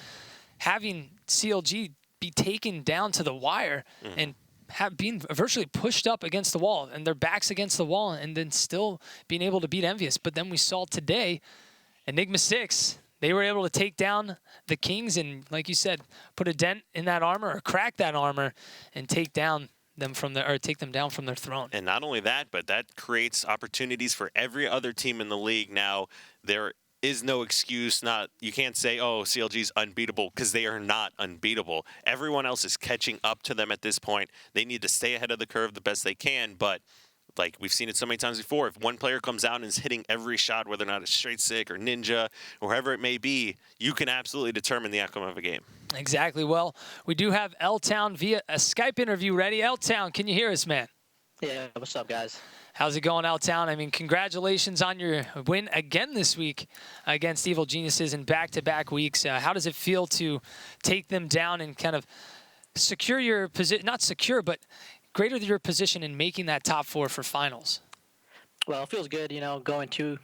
having CLG be taken down to the wire and being virtually pushed up against the wall and their backs against the wall, and then still being able to beat Envyus. But then we saw today, Enigma 6, they were able to take down the Kings and, like you said, put a dent in that armor, or crack that armor, and take them down from their throne. And not only that, but that creates opportunities for every other team in the league. Now, there is no excuse. You can't say, oh, CLG's unbeatable, because they are not unbeatable. Everyone else is catching up to them at this point. They need to stay ahead of the curve the best they can, but like we've seen it so many times before, if one player comes out and is hitting every shot, whether or not it's Straight Sick or Ninja or whoever it may be, you can absolutely determine the outcome of a game. Exactly. Well, we do have L-Town via a Skype interview ready. L-Town, can you hear us, man? Yeah, what's up, guys? How's it going, L-Town? I mean, congratulations on your win again this week against Evil Geniuses in back-to-back weeks. How does it feel to take them down and kind of secure your position, not secure, but greater your position in making that top 4 for finals? Well, it feels good, going 2-0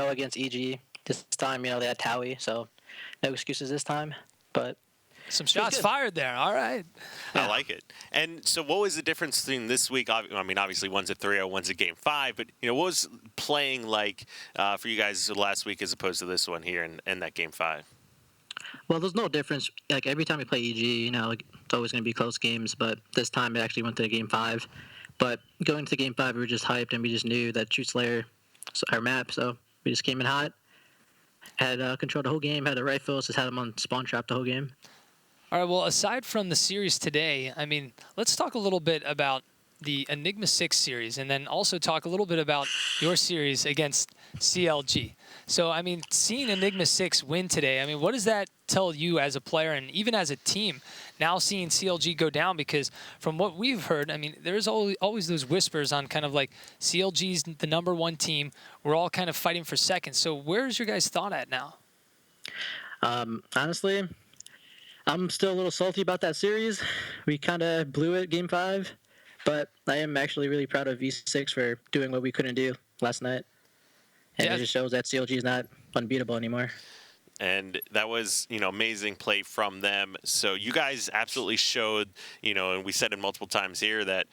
against EG. This time, they had Towie, so no excuses this time, but some shots fired there. All right. I like it. And so what was the difference between this week? I mean, obviously one's a 3-0, one's a game 5, but what was playing like for you guys last week as opposed to this one here in that game 5? Well, there's no difference. Like, every time we play EG, it's always going to be close games, but this time it actually went to game 5. But going to game 5, we were just hyped, and we just knew that Shoot Slayer was our map, so we just came in hot, had control the whole game, had the rifles, just had them on spawn trap the whole game. All right, well, aside from the series today, I mean, let's talk a little bit about the Enigma 6 series, and then also talk a little bit about your series against CLG. So, I mean, seeing Enigma 6 win today, I mean, what does that tell you as a player and even as a team now seeing CLG go down? Because from what we've heard, I mean, there's always those whispers on kind of like CLG's the #1 team. We're all kind of fighting for second. So where's your guys' thought at now? Honestly, I'm still a little salty about that series. We kind of blew it game 5, but I am actually really proud of V6 for doing what we couldn't do last night. And it just shows that CLG is not unbeatable anymore. And that was, amazing play from them. So you guys absolutely showed, and we said it multiple times here that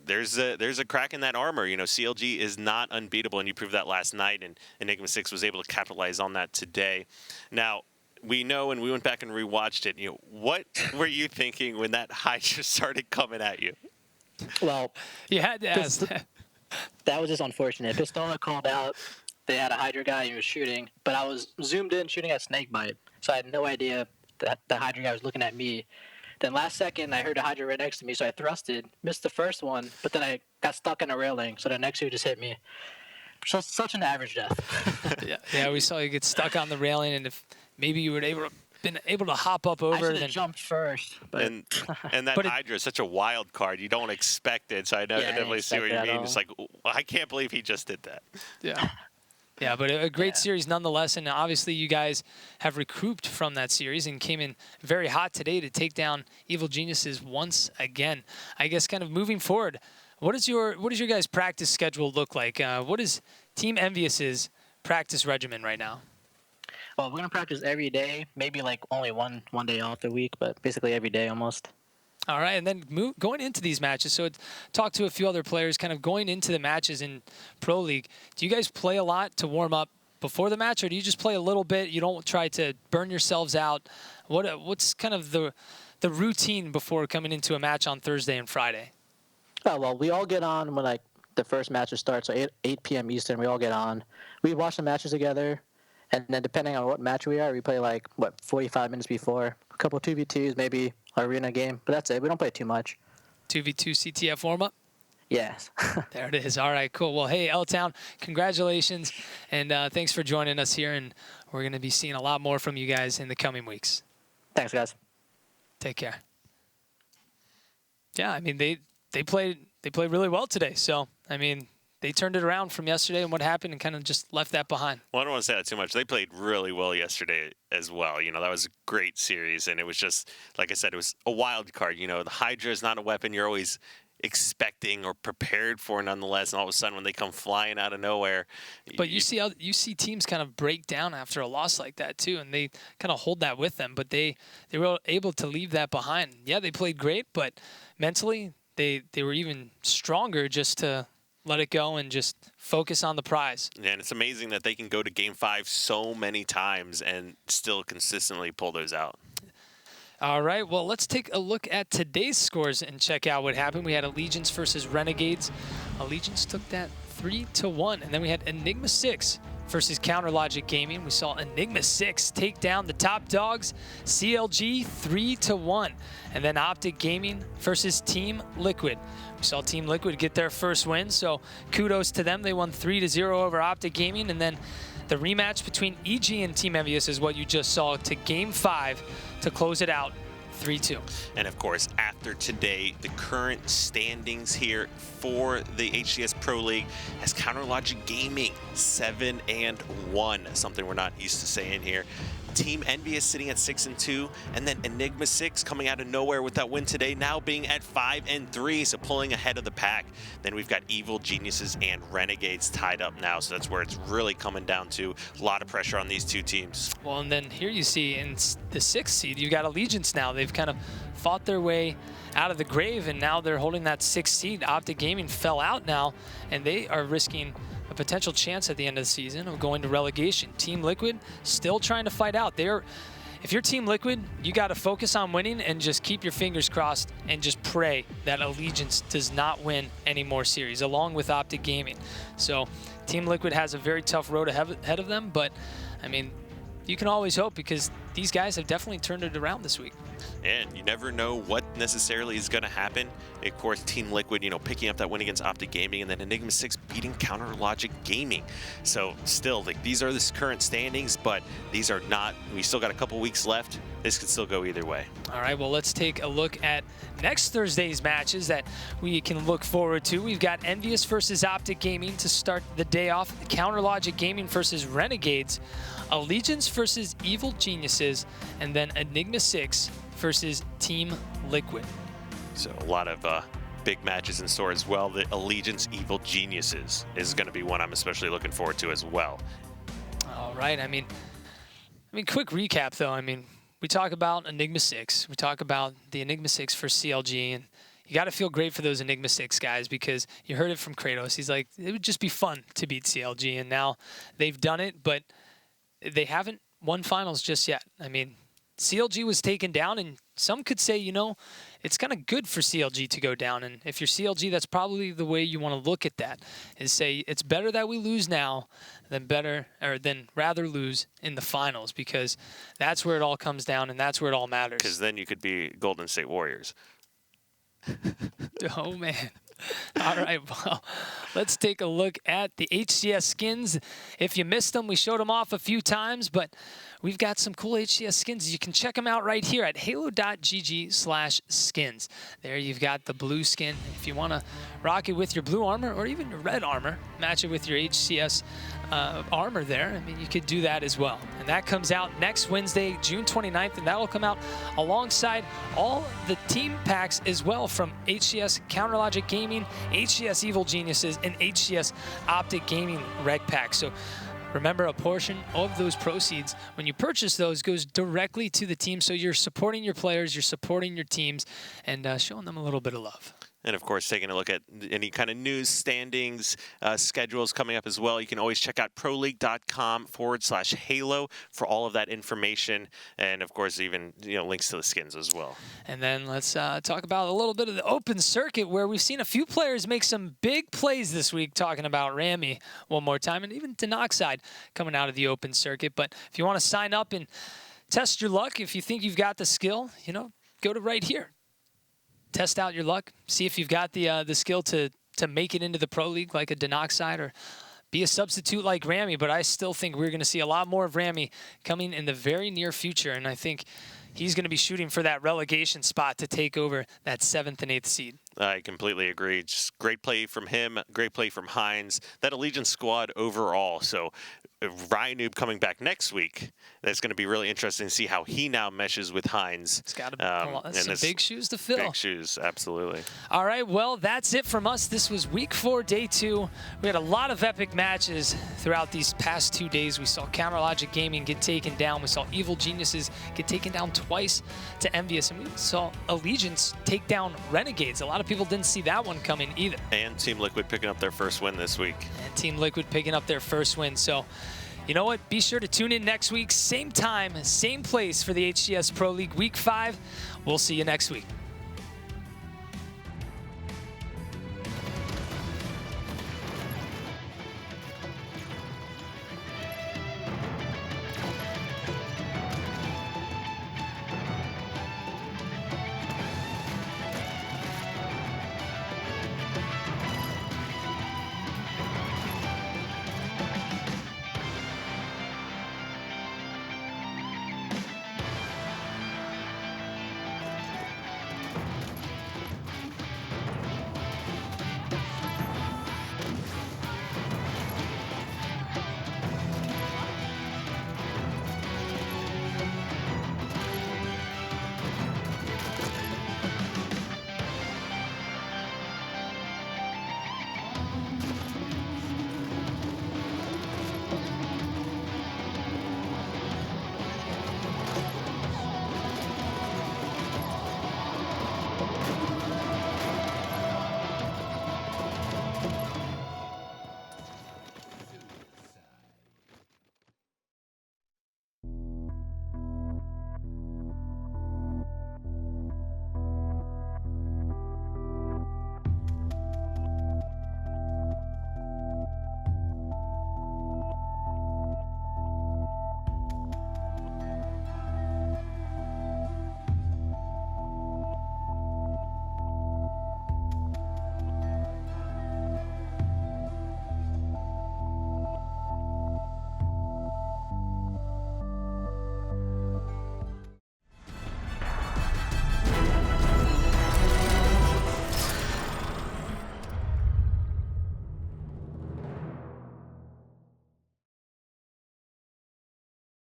there's a crack in that armor. CLG is not unbeatable, and you proved that last night, and Enigma 6 was able to capitalize on that today. Now, we know, and we went back and rewatched it, what were you thinking when that Hydra started coming at you? Well, you had to ask that. That was just unfortunate. Pistola called out. They had a Hydra guy who was shooting, but I was zoomed in shooting at Snakebite, so I had no idea that the Hydra guy was looking at me. Then last second, I heard a Hydra right next to me, so I thrusted, missed the first one, but then I got stuck in a railing, so the next two just hit me. Such an average death. yeah, we saw you get stuck on the railing, and if maybe you would been able to hop up over. I should have jumped first. But and that Hydra is such a wild card. You don't expect it, so I definitely see what you mean. It's like, I can't believe he just did that. Yeah. Yeah, but a great series nonetheless, and obviously you guys have recouped from that series and came in very hot today to take down Evil Geniuses once again. I guess kind of moving forward, what does your guys' practice schedule look like? What is Team Envyus's practice regimen right now? Well, we're going to practice every day, maybe like only one day off a week, but basically every day almost. All right, and then going into these matches, so talk to a few other players, kind of going into the matches in Pro League. Do you guys play a lot to warm up before the match, or do you just play a little bit? You don't try to burn yourselves out? What's kind of the routine before coming into a match on Thursday and Friday? Oh, well, we all get on when the first matches start, so 8 p.m. Eastern, we all get on. We watch the matches together, and then depending on what match we are, we play 45 minutes before. A couple 2v2s, maybe arena game, but that's it. We don't play too much. 2v2 CTF warm-up? Yes. There it is. All right, cool. Well, hey, L-Town, congratulations, and thanks for joining us here, and we're going to be seeing a lot more from you guys in the coming weeks. Thanks, guys. Take care. Yeah, I mean, they played really well today, so, I mean, they turned it around from yesterday and what happened and kind of just left that behind. Well, I don't want to say that too much. They played really well yesterday as well. That was a great series, and it was just, like I said, it was a wild card. The Hydra is not a weapon you're always expecting or prepared for nonetheless, and all of a sudden when they come flying out of nowhere. But you see teams kind of break down after a loss like that too, and they kind of hold that with them, but they were able to leave that behind. Yeah, they played great, but mentally they were even stronger just to let it go and just focus on the prize. And it's amazing that they can go to Game 5 so many times and still consistently pull those out. All right, well, let's take a look at today's scores and check out what happened. We had Allegiance versus Renegades. Allegiance took that 3-1, and then we had Enigma 6 versus Counter Logic Gaming. We saw Enigma 6 take down the top dogs, CLG 3-1. And then Optic Gaming versus Team Liquid. We saw Team Liquid get their first win, so kudos to them. They won 3-0 over Optic Gaming. And then the rematch between EG and Team Envyus is what you just saw to Game 5 to close it out. 3-2. And of course, after today, the current standings here for the HCS Pro League has Counter Logic Gaming 7-1, something we're not used to saying here. Team Envyus sitting at 6-2, and then Enigma 6 coming out of nowhere with that win today, now being at 5-3, so pulling ahead of the pack. Then we've got Evil Geniuses and Renegades tied up now, so that's where it's really coming down to. A lot of pressure on these two teams. Well, and then here you see in the 6th seed, you got Allegiance now. They've kind of fought their way out of the grave, and now they're holding that 6th seed. Optic Gaming fell out now, and they are risking a potential chance at the end of the season of going to relegation. Team Liquid still trying to fight out. If you're Team Liquid, you got to focus on winning and just keep your fingers crossed and just pray that Allegiance does not win any more series, along with Optic Gaming. So Team Liquid has a very tough road ahead of them, but I mean, you can always hope, because these guys have definitely turned it around this week. And you never know what necessarily is going to happen. Of course, Team Liquid, picking up that win against Optic Gaming, and then Enigma 6 beating Counter Logic Gaming. So still, these are the current standings, but these are not, we still got a couple weeks left. This could still go either way. All right, well, let's take a look at next Thursday's matches that we can look forward to. We've got Envyus versus Optic Gaming to start the day off, Counter Logic Gaming versus Renegades, Allegiance versus Evil Geniuses, and then Enigma 6 versus Team Liquid. So a lot of big matches in store as well. The Allegiance Evil Geniuses is going to be one I'm especially looking forward to as well. All right, I mean, quick recap though. We talk about Enigma 6. We talk about the Enigma 6 for CLG, and you got to feel great for those Enigma 6 guys, because you heard it from Kratos. He's like, it would just be fun to beat CLG, and now they've done it, but they haven't won finals just yet. CLG was taken down, and some could say, it's kind of good for CLG to go down. And if you're CLG, that's probably the way you want to look at that, is say it's better that we lose now than rather lose in the finals, because that's where it all comes down and that's where it all matters. Because then you could be Golden State Warriors. Oh, man. All right, well, let's take a look at the HCS skins. If you missed them, we showed them off a few times, but we've got some cool HCS skins. You can check them out right here at halo.gg/skins. There you've got the blue skin. If you want to rock it with your blue armor or even your red armor, match it with your HCS armor there, you could do that as well. And that comes out next Wednesday, June 29th, and that will come out alongside all the team packs as well from HCS Counter Logic Gaming, HCS Evil Geniuses, and HCS Optic Gaming Reg Pack. So remember, a portion of those proceeds, when you purchase those, goes directly to the team. So you're supporting your players, you're supporting your teams, and showing them a little bit of love. And, of course, taking a look at any kind of news, standings, schedules coming up as well. You can always check out proleague.com/Halo for all of that information. And, of course, even links to the skins as well. And then let's talk about a little bit of the open circuit, where we've seen a few players make some big plays this week, talking about Rami one more time, and even Denoxide coming out of the open circuit. But if you want to sign up and test your luck, if you think you've got the skill, go to right here. Test out your luck, see if you've got the skill to make it into the Pro League like a Denoxide, or be a substitute like Rami. But I still think we're going to see a lot more of Rami coming in the very near future, and I think he's going to be shooting for that relegation spot to take over that 7th and 8th seed. I completely agree. Just great play from him, great play from Hines. That Allegiance squad overall. So Ryan Noob coming back next week. That's going to be really interesting to see how he now meshes with Hines. It's got some big shoes to fill. Big shoes, absolutely. All right, well, that's it from us. This was week 4, day 2. We had a lot of epic matches throughout these past 2 days. We saw Counter Logic Gaming get taken down. We saw Evil Geniuses get taken down twice to Envyus. And we saw Allegiance take down Renegades. A lot of people didn't see that one coming either. And Team Liquid picking up their first win this week. And Team Liquid picking up their first win. So, you know what? Be sure to tune in next week. Same time, same place for the HCS Pro League Week 5. We'll see you next week.